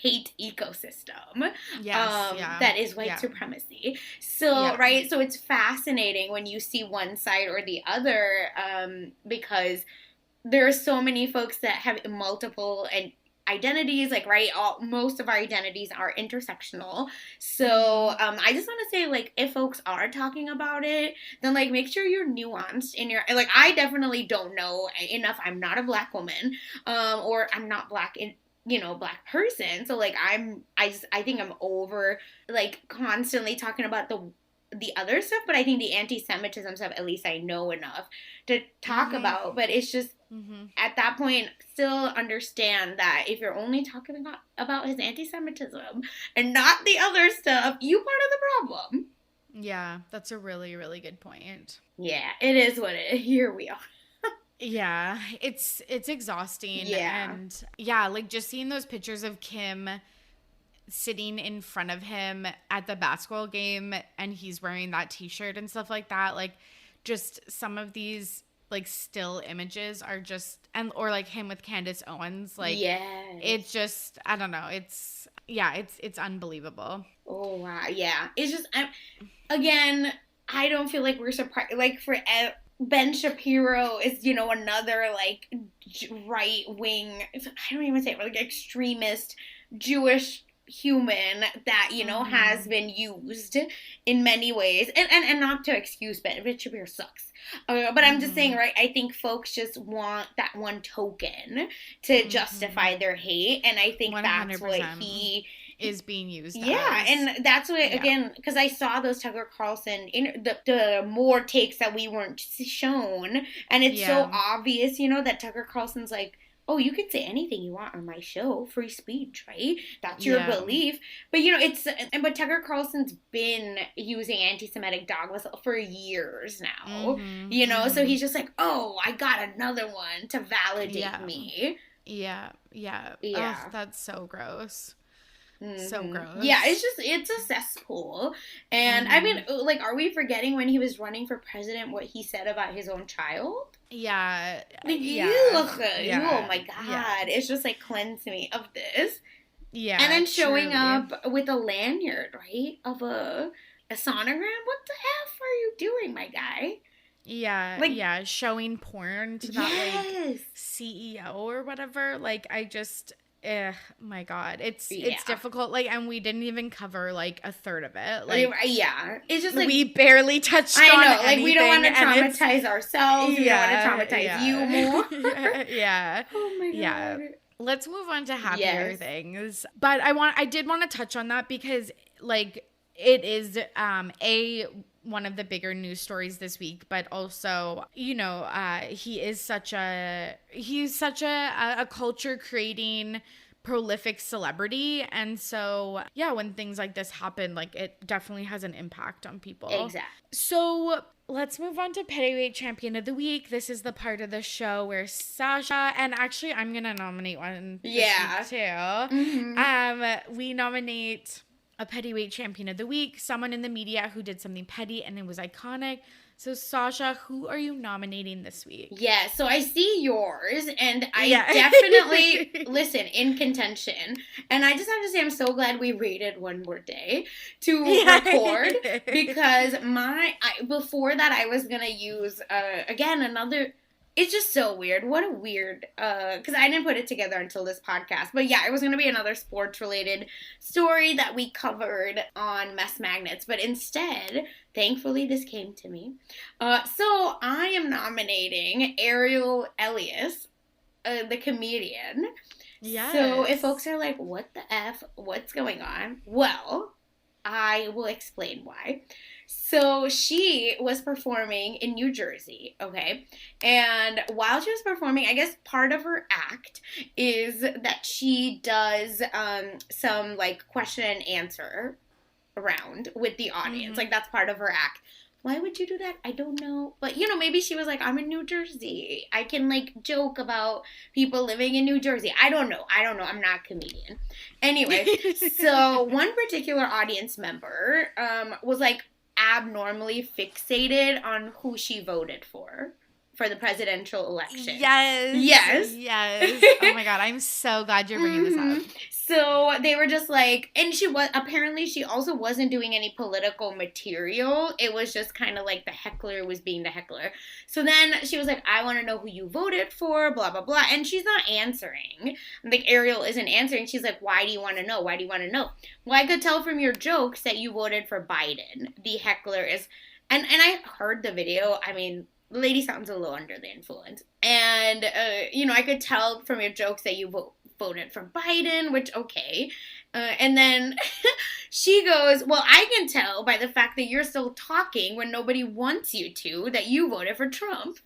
Speaker 1: hate ecosystem
Speaker 2: Yes,
Speaker 1: that is white supremacy. So, right? So it's fascinating when you see one side or the other because there are so many folks that have multiple identities, like, right, most of our identities are intersectional. So I just want to say, like, if folks are talking about it, then, like, make sure you're nuanced in your, like, I definitely don't know enough. I'm not a Black woman, or I'm not Black in, Black person. So, like, I think I'm over, like, constantly talking about the other stuff, but I think the anti-Semitism stuff, at least I know enough to talk about. But it's just, at that point, still understand that if you're only talking about his anti-Semitism and not the other stuff, you part of the problem.
Speaker 2: Yeah, that's a really, really good point.
Speaker 1: Yeah, it is what it is. Here we are.
Speaker 2: Yeah, it's exhausting.
Speaker 1: Yeah.
Speaker 2: And yeah, like, just seeing those pictures of Kim sitting in front of him at the basketball game and he's wearing that t-shirt and stuff like that, like, just some of these, like, still images are just, and or like him with Candace Owens, like, it's just, I don't know, it's unbelievable.
Speaker 1: Oh wow. Yeah, it's just, again, I don't feel like we're surprised, like, for Ben Shapiro is, another, like, right wing, I don't even say it, like, extremist Jewish human that, has been used in many ways, and not to excuse Ben Shapiro sucks, but I'm just saying, right, I think folks just want that one token to justify their hate, and I think 100%. That's what he
Speaker 2: is being used as.
Speaker 1: And that's what, again, because I saw those Tucker Carlson the more takes that we weren't shown, and it's so obvious, that Tucker Carlson's like, oh, you can say anything you want on my show. Free speech, right? That's your belief. But, but Tucker Carlson's been using anti-Semitic dog whistle for years now. So he's just like, oh, I got another one to validate me.
Speaker 2: Yeah. Ugh, that's so gross. So gross.
Speaker 1: Yeah, it's a cesspool. And I mean, like, are we forgetting when he was running for president what he said about his own child?
Speaker 2: Yeah.
Speaker 1: Like, oh my God. It's just like, cleanse me of this.
Speaker 2: Yeah.
Speaker 1: And then showing up with a lanyard, right? Of a sonogram? What the F are you doing, my guy?
Speaker 2: Yeah. Like, showing porn to that, like, CEO or whatever. Like, I just... my God, it's difficult, like, and we didn't even cover, like, a third of it, like,
Speaker 1: it's just, like,
Speaker 2: we barely touched on
Speaker 1: like,
Speaker 2: anything,
Speaker 1: we don't want to traumatize ourselves, we don't want to traumatize you more. Oh my God.
Speaker 2: Let's move on to happier things, but I did want to touch on that because, like, it is one of the bigger news stories this week, but also, he's such a culture creating prolific celebrity, and so when things like this happen, like, it definitely has an impact on people.
Speaker 1: Exactly.
Speaker 2: So let's move on to Pettweight Champion of the Week. This is the part of the show where Sasha, and actually I'm gonna nominate one this week too. We nominate a Pettweight Champion of the Week, someone in the media who did something petty and it was iconic. So, Sasha, who are you nominating this week?
Speaker 1: Yeah, so I see yours, and I definitely, listen, in contention. And I just have to say, I'm so glad we waited one more day to record, because before that, I was going to use, again, another... It's just so weird. What a weird, because I didn't put it together until this podcast. But yeah, it was going to be another sports-related story that we covered on Mess Magnets. But instead, thankfully, this came to me. So I am nominating Ariel Elias, the comedian.
Speaker 2: Yes.
Speaker 1: So if folks are like, what the F? What's going on? Well, I will explain why. So she was performing in New Jersey, okay? And while she was performing, I guess part of her act is that she does some, like, question and answer round with the audience. Like, that's part of her act. Why would you do that? I don't know. But, maybe she was like, I'm in New Jersey. I can, like, joke about people living in New Jersey. I don't know. I'm not a comedian. Anyway, so one particular audience member was, like, abnormally fixated on who she voted for. for the presidential election.
Speaker 2: Yes. Oh my God, I'm so glad you're bringing this up.
Speaker 1: So they were just like, and she also wasn't doing any political material. It was just kind of like the heckler was being the heckler. So then she was like, I want to know who you voted for, blah, blah, blah. And she's not answering. Like, Ariel isn't answering. She's like, why do you want to know? Why do you want to know? Well, I could tell from your jokes that you voted for Biden. The heckler is, and I heard the video. I mean, the lady sounds a little under the influence. And, I could tell from your jokes that you voted for Biden, which, okay. And then she goes, well, I can tell by the fact that you're still talking when nobody wants you to, that you voted for Trump.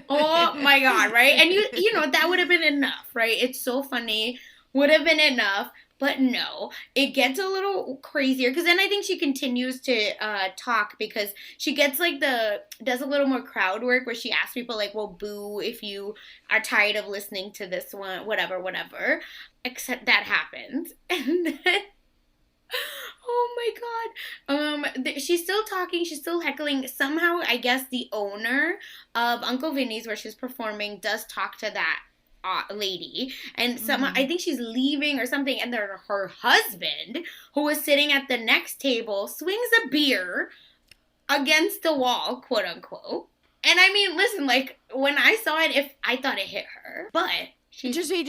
Speaker 1: Oh my God, right? And that would have been enough, right? It's so funny. Would have been enough. But no, it gets a little crazier because then I think she continues to talk because she gets does a little more crowd work where she asks people like, well, boo if you are tired of listening to this one, whatever. Except that happens. And then, oh my God, she's still talking, she's still heckling. Somehow, I guess the owner of Uncle Vinny's where she's performing does talk to that lady, and I think she's leaving or something, and then her husband, who was sitting at the next table, swings a beer against the wall, quote unquote. And I mean, listen, like, when I saw it, I thought it hit her, but Just wait.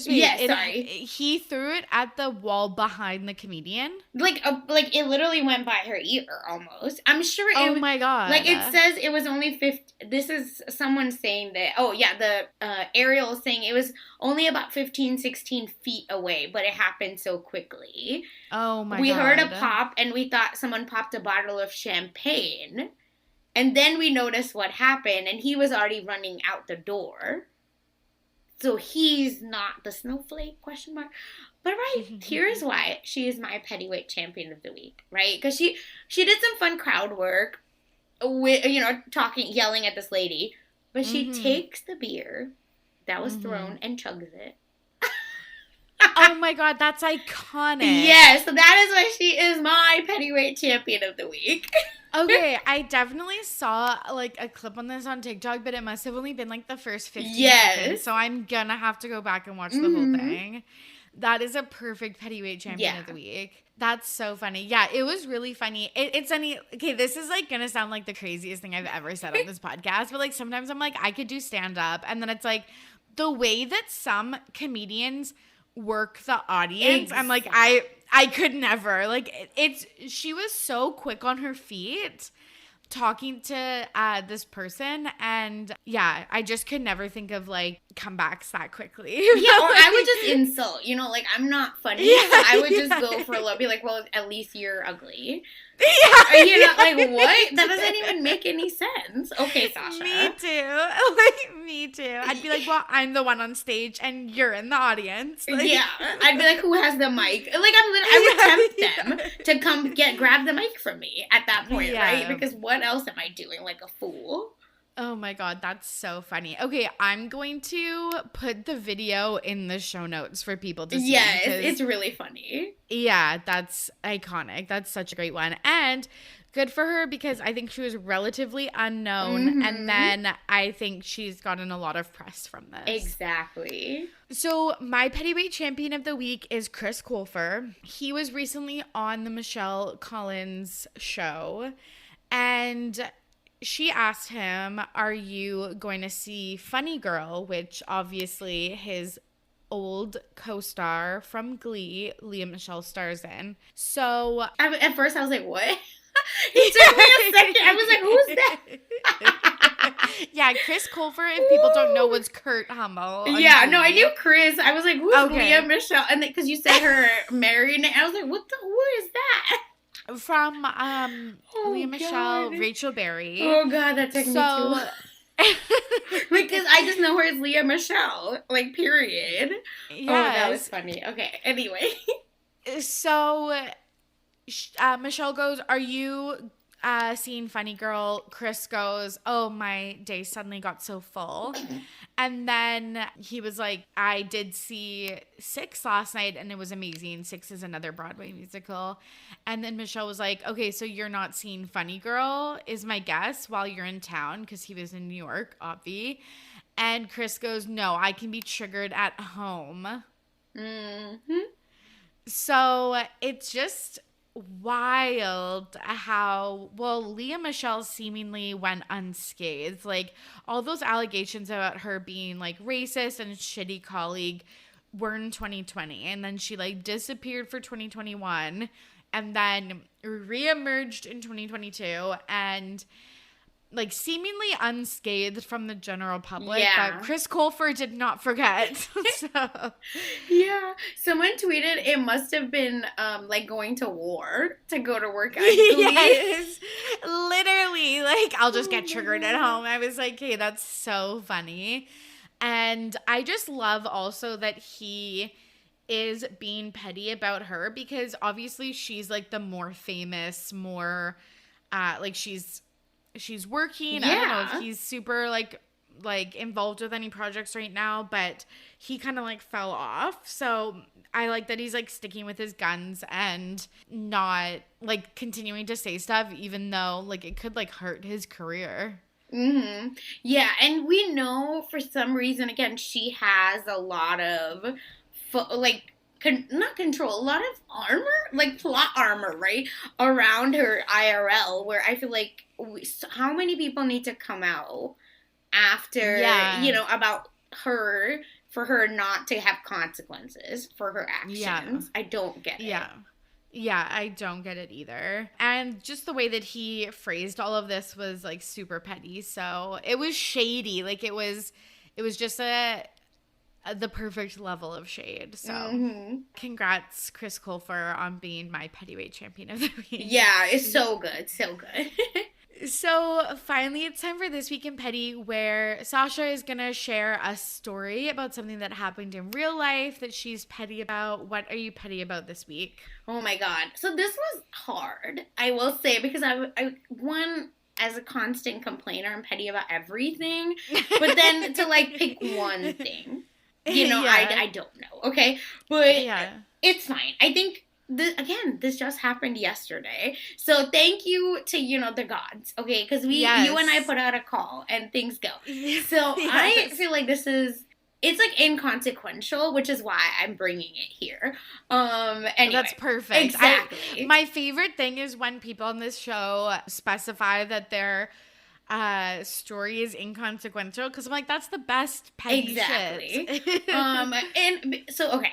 Speaker 2: Yes, sorry. He threw it at the wall behind the comedian.
Speaker 1: Like it literally went by her ear almost. I'm sure.
Speaker 2: Oh my God!
Speaker 1: Like it says, it was only 50. This is someone saying that. Oh yeah, the Ariel is saying it was only about 15, 16 feet away, but it happened so quickly.
Speaker 2: Oh my God!
Speaker 1: We heard a pop, and we thought someone popped a bottle of champagne, and then we noticed what happened, and he was already running out the door. So he's not the snowflake, question mark. But right, here's why she is my Pettweight Champion of the Week, right? Because she did some fun crowd work with, talking, yelling at this lady. But she takes the beer that was thrown and chugs it.
Speaker 2: Oh my God, that's iconic.
Speaker 1: Yes, so that is why she is my Pettweight Champion of the Week.
Speaker 2: Okay, I definitely saw, like, a clip on this on TikTok, but it must have only been, like, the first 15 seconds. So I'm gonna have to go back and watch the whole thing. That is a perfect Pettweight Champion of the Week. That's so funny. Yeah, it was really funny. It's funny. Okay, this is, like, gonna sound like the craziest thing I've ever said on this podcast, but, like, sometimes I'm like, I could do stand-up, and then it's, like, the way that some comedians work the audience. Exactly. I'm like, I could never. Like, she was so quick on her feet talking to this person, and yeah, I just could never think of like comebacks that quickly. Yeah,
Speaker 1: or I would just insult, like, I'm not funny, so I would just go for a low, be like, well, at least you're ugly. Yeah, like, what? That doesn't even make any sense. Okay, Sasha.
Speaker 2: Me too. Like, me too. I'd be like, well, I'm the one on stage and you're in the audience. Like,
Speaker 1: yeah, I'd be like, who has the mic? Like, I would tempt them to come grab the mic from me at that point, right? Because what else am I doing, like a fool?
Speaker 2: Oh my God, that's so funny. Okay, I'm going to put the video in the show notes for people to see.
Speaker 1: Yes, it's really funny.
Speaker 2: Yeah, that's iconic. That's such a great one. And good for her because I think she was relatively unknown. And then I think she's gotten a lot of press from this.
Speaker 1: Exactly.
Speaker 2: So my Pettweight Champion of the Week is Chris Colfer. He was recently on the Michelle Collins show. And she asked him, are you going to see Funny Girl, which obviously his old co-star from Glee, Leah Michele, stars in. So
Speaker 1: at first I was like, what? He took me a second. I was like, who's that?
Speaker 2: Yeah, Chris Colfer, if people don't know, was Kurt Hummel.
Speaker 1: Yeah, no, I knew Chris. I was like, who's Leah Michele? And because you said her married name, I was like, who is that?
Speaker 2: From Leah Michele, Rachel Berry.
Speaker 1: Oh God, that took me too. Because I just know her as Leah Michele, like, period. Yes. Oh, that was funny. Okay, anyway.
Speaker 2: So Michelle goes, are you scene, Funny Girl, Chris goes, oh, my day suddenly got so full. And then he was like, I did see Six last night and it was amazing. Six is another Broadway musical. And then Michelle was like, okay, so you're not seeing Funny Girl is my guess while you're in town, because he was in New York, obvi. And Chris goes, no, I can be triggered at home.
Speaker 1: Mm-hmm.
Speaker 2: So it's just wild how, well, Leah Michelle seemingly went unscathed. Like, all those allegations about her being like racist and shitty colleague were in 2020, and then she like disappeared for 2021 and then reemerged in 2022 and like seemingly unscathed from the general public.
Speaker 1: Yeah.
Speaker 2: But Chris Colfer did not forget. So
Speaker 1: yeah, someone tweeted it must have been like going to war to go to work at
Speaker 2: yes, literally, like, I'll just get triggered at home. I was like, hey, that's so funny. And I just love also that he is being petty about her, because obviously she's like the more famous, more like she's working.
Speaker 1: Yeah.
Speaker 2: I don't know if he's super like involved with any projects right now, but he kind of like fell off. So I like that he's like sticking with his guns and not like continuing to say stuff, even though like it could like hurt his career.
Speaker 1: Mm-hmm. Yeah, and we know for some reason, again, she has a lot of not control, a lot of armor, like plot armor, right, around her IRL, where I feel like how many people need to come out after, you know, about her, for her not to have consequences for her actions. Yeah. I don't get it.
Speaker 2: Yeah, I don't get it either. And just the way that he phrased all of this was like super petty. So it was shady. Like it was just the perfect level of shade. So congrats, Chris Colfer, on being my Pettweight Champion of the Week.
Speaker 1: Yeah, it's so good. So good.
Speaker 2: So finally, it's time for This Week in Petty, where Sasha is going to share a story about something that happened in real life that she's petty about. What are you petty about this week?
Speaker 1: Oh my God. So this was hard, I will say, because I as a constant complainer, I'm petty about everything. But then to like pick one thing, you know, I don't know. Okay. But it's fine. I think this just happened yesterday. So thank you to, you know, the gods, okay? Because you and I put out a call and things go. So I feel like it's like inconsequential, which is why I'm bringing it here. Anyway,
Speaker 2: that's perfect.
Speaker 1: Exactly.
Speaker 2: My favorite thing is when people on this show specify that their story is inconsequential, because I'm like, that's the best petty shit.
Speaker 1: And so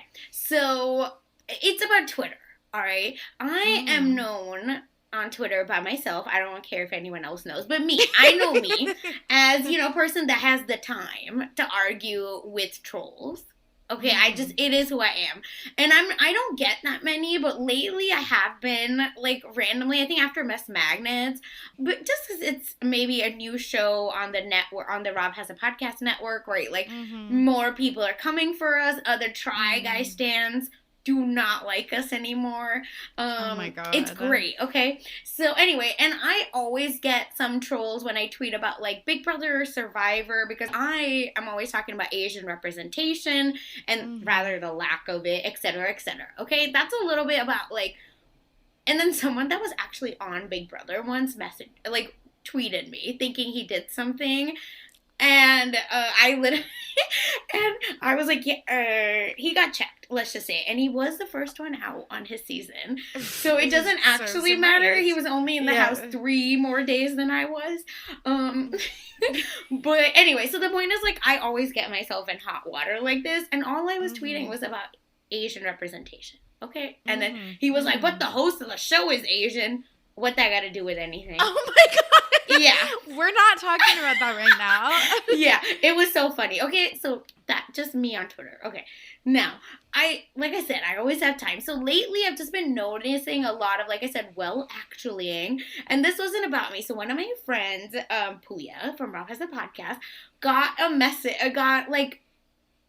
Speaker 1: it's about Twitter. All right. I am known on Twitter by myself. I don't care if anyone else knows, but I know me as, you know, a person that has the time to argue with trolls. Okay, it is who I am. And I don't get that many, but lately I have been, like, randomly, I think after Mess Magnets, but just because it's maybe a new show on the network, on the Rob Has a Podcast network, right? Like, more people are coming for us. Other Try Guy stands do not like us anymore.
Speaker 2: Oh my God.
Speaker 1: It's great, okay? So anyway, and I always get some trolls when I tweet about like Big Brother or Survivor, because I am always talking about Asian representation and rather the lack of it, etc., etc. Okay? That's a little bit about like, and then someone that was actually on Big Brother once tweeted me thinking he did something. And I literally, and I was like, he got checked, let's just say. And he was the first one out on his season. So it doesn't actually matter. He was only in the house 3 more days than I was. But anyway, so the point is, like, I always get myself in hot water like this. And all I was tweeting was about Asian representation. Okay? And then he was like, but the host of the show is Asian. What that got to do with anything?
Speaker 2: Oh my God.
Speaker 1: Yeah.
Speaker 2: We're not talking about that right now.
Speaker 1: Yeah, it was so funny. Okay, so that, just me on Twitter. Okay, now, like I said, I always have time. So lately, I've just been noticing a lot of, like I said, actuallying. And this wasn't about me. So one of my friends, Puya, from Rob Has a Podcast, got a message,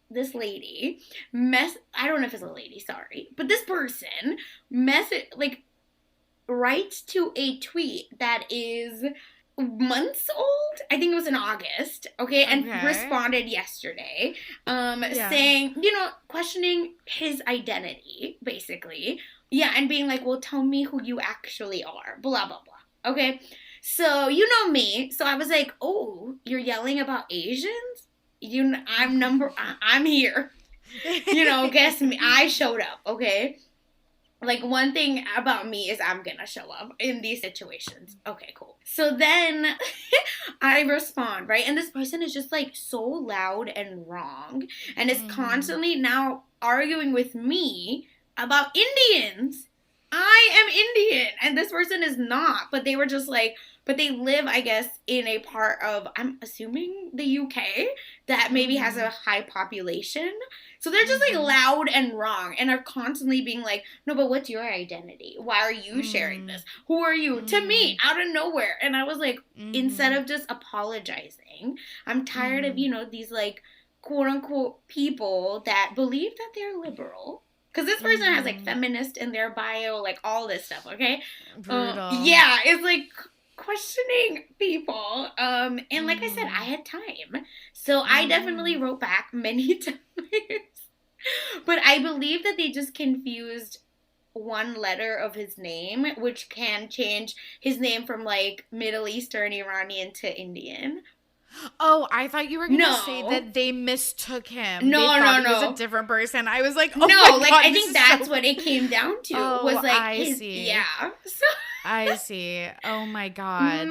Speaker 1: this lady, I don't know if it's a lady, sorry. But this person, writes to a tweet that is months old. I think it was in August, okay, and responded yesterday, saying, questioning his identity, basically. Yeah, and being like, well, tell me who you actually are, blah, blah, blah, okay? So, you know me, so I was like, oh, you're yelling about Asians? I'm here. Guess me, I showed up, okay? Like, one thing about me is I'm gonna show up in these situations. Okay, cool. So then I respond, right? And this person is just, like, so loud and wrong and is constantly now arguing with me about Indians. I am Indian, and this person is not. But they were just like, but they live, I guess, in a part of, I'm assuming, the UK that maybe has a high population. So they're just, like, loud and wrong and are constantly being like, no, but what's your identity? Why are you sharing this? Who are you? To me, out of nowhere. And I was like, instead of just apologizing, I'm tired of, these, like, quote-unquote people that believe that they're liberal. Because this person has, like, feminist in their bio, like, all this stuff, okay? Yeah, it's, like, questioning people. And like I said, I had time. So I definitely wrote back many times. But I believe that they just confused one letter of his name, which can change his name from, like, Middle Eastern Iranian to Indian.
Speaker 2: Oh, I thought you were going to say that they mistook him. No. He was a different person. I was like, oh, no, my
Speaker 1: like,
Speaker 2: God,
Speaker 1: I think that's what it came down to.
Speaker 2: Oh,
Speaker 1: was like,
Speaker 2: I see.
Speaker 1: Yeah. So
Speaker 2: I see. Oh, my God.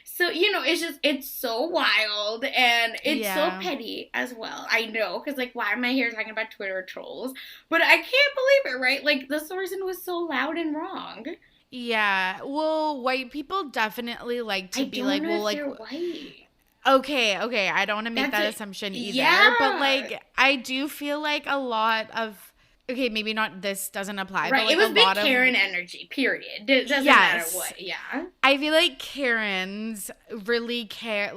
Speaker 1: So, it's so wild, and it's so petty as well. I know, because, like, why am I here talking about Twitter trolls? But I can't believe it, right? Like, this person was so loud and wrong.
Speaker 2: Yeah. Well, white people definitely like to be like, well, like,
Speaker 1: they're white.
Speaker 2: Okay. I don't want to make that assumption either.
Speaker 1: Yeah.
Speaker 2: But, like, I do feel like a lot of, okay, maybe not, this doesn't apply.
Speaker 1: Right,
Speaker 2: but, like,
Speaker 1: it was
Speaker 2: a
Speaker 1: big
Speaker 2: lot
Speaker 1: Karen
Speaker 2: of
Speaker 1: energy, period. It doesn't matter what, yeah.
Speaker 2: I feel like Karens really care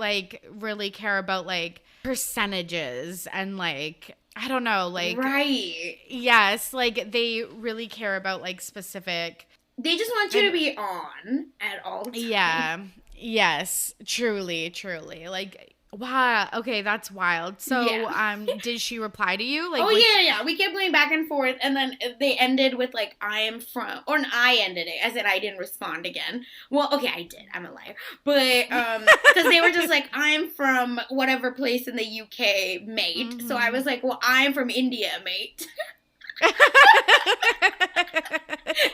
Speaker 2: about, like, percentages and, like, I don't know, like.
Speaker 1: Right.
Speaker 2: Yes, like, they really care about, like, specific.
Speaker 1: They just want you to be on at all times.
Speaker 2: Yeah. Yes, truly. Like, wow. Okay, that's wild. So, did she reply to you? Like,
Speaker 1: yeah. We kept going back and forth, and then they ended with, like, I ended it. I said I didn't respond again. Well, okay, I did. I'm a liar. But, because they were just like, I'm from whatever place in the UK, mate. So I was like, well, I'm from India, mate.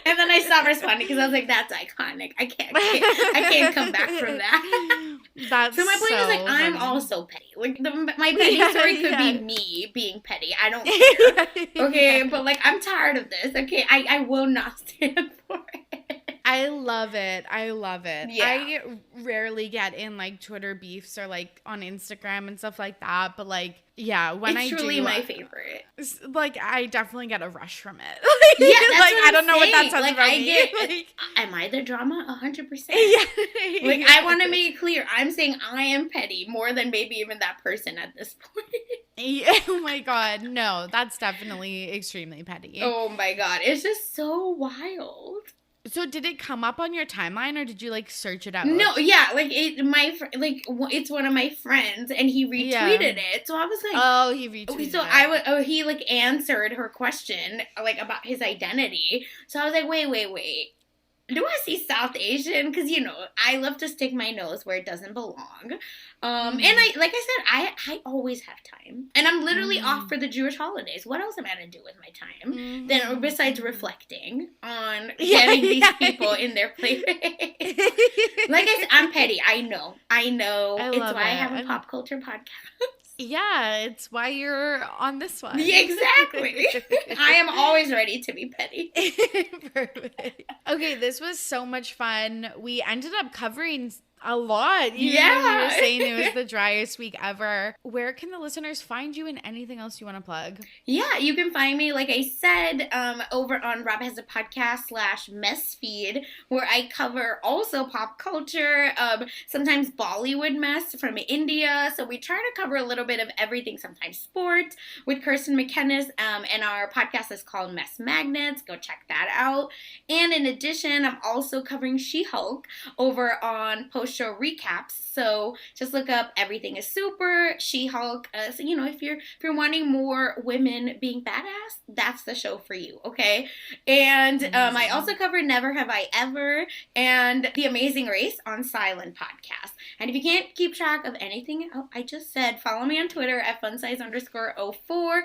Speaker 1: And then I stopped responding because I was like, that's iconic. I can't come back from that.
Speaker 2: That's
Speaker 1: so my point is, like, I'm
Speaker 2: funny.
Speaker 1: also petty. Like, my petty story could be me being petty. I don't care. Okay, but, like, I'm tired of this. Okay, I will not stand for it.
Speaker 2: I love it.
Speaker 1: Yeah.
Speaker 2: I rarely get in, like, Twitter beefs or, like, on Instagram and stuff like that. But, like, yeah, when I do.
Speaker 1: It's truly my favorite.
Speaker 2: Like, I definitely get a rush from it.
Speaker 1: Yeah, that's
Speaker 2: like,
Speaker 1: what
Speaker 2: I don't know what that says
Speaker 1: like,
Speaker 2: about me.
Speaker 1: Am I the drama? 100%.
Speaker 2: Yeah.
Speaker 1: Like, I want to make it clear. I'm saying I am petty more than maybe even that person at this point.
Speaker 2: Yeah, oh my God. No, that's definitely extremely petty.
Speaker 1: Oh my God. It's just so wild.
Speaker 2: So did it come up on your timeline, or did you, like, search it out?
Speaker 1: No, yeah, like, it's one of my friends, and he retweeted it. So I was like,
Speaker 2: oh, he retweeted
Speaker 1: it. He, like, answered her question, like, about his identity. So I was like, wait. Do I see South Asian? Because, I love to stick my nose where it doesn't belong. And I always have time. And I'm literally off for the Jewish holidays. What else am I going to do with my time? Then besides reflecting on getting these people in their place. Like I said, I'm petty. I know. It's why I have a pop culture podcast.
Speaker 2: Yeah, it's why you're on this one.
Speaker 1: Yeah, exactly. I am always ready to be petty.
Speaker 2: Perfect. Okay, this was so much fun. We ended up covering A lot. You were saying it was the driest week ever. Where can the listeners find you and anything else you want to plug?
Speaker 1: Yeah, you can find me, like I said, over on Rob Has a Podcast /mess feed, where I cover also pop culture, sometimes Bollywood mess from India. So we try to cover a little bit of everything, sometimes sports with Kirsten McKennis, and our podcast is called Mess Magnets. Go check that out. And in addition, I'm also covering She-Hulk over on post-show recaps. So just look up Everything is Super, She-Hulk. So, you know, if you're wanting more women being badass, that's the show for you, okay? And I also cover Never Have I Ever and The Amazing Race on Silent Podcast. And if you can't keep track of anything I just said, follow me on Twitter at funsize_04.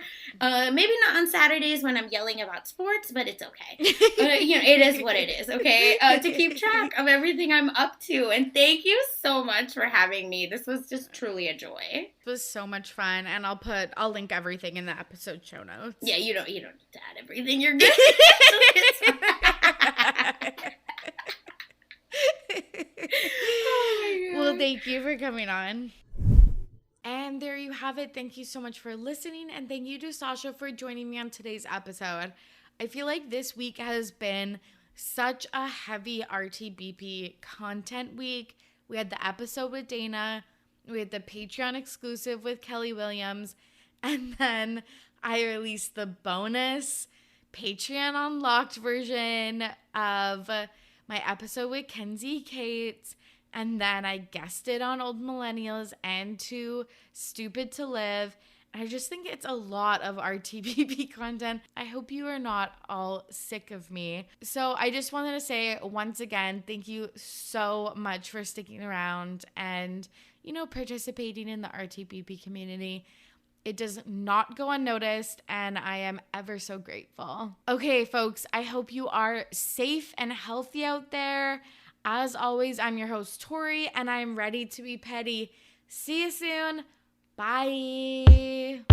Speaker 1: Maybe not on Saturdays when I'm yelling about sports, but it's okay. You know, it is what it is, okay? To keep track of everything I'm up to. And thank you so much for having me. This was just truly a joy.
Speaker 2: It was so much fun, and I'll link everything in the episode show notes.
Speaker 1: Yeah, you don't need to add everything. You're good.
Speaker 2: Well, thank you for coming on. And there you have it. Thank you so much for listening, and thank you to Sasha for joining me on today's episode. I feel like this week has been such a heavy RTBP content week. We had the episode with Dana, we had the Patreon exclusive with Kelly Williams, and then I released the bonus Patreon unlocked version of my episode with Kenzie Cates, and then I guested on Old Millennials and Too Stupid to Live. I just think it's a lot of RTBP content. I hope you are not all sick of me. So I just wanted to say once again, thank you so much for sticking around and, you know, participating in the RTBP community. It does not go unnoticed, and I am ever so grateful. Okay, folks, I hope you are safe and healthy out there. As always, I'm your host, Tori, and I'm ready to be petty. See you soon. Bye.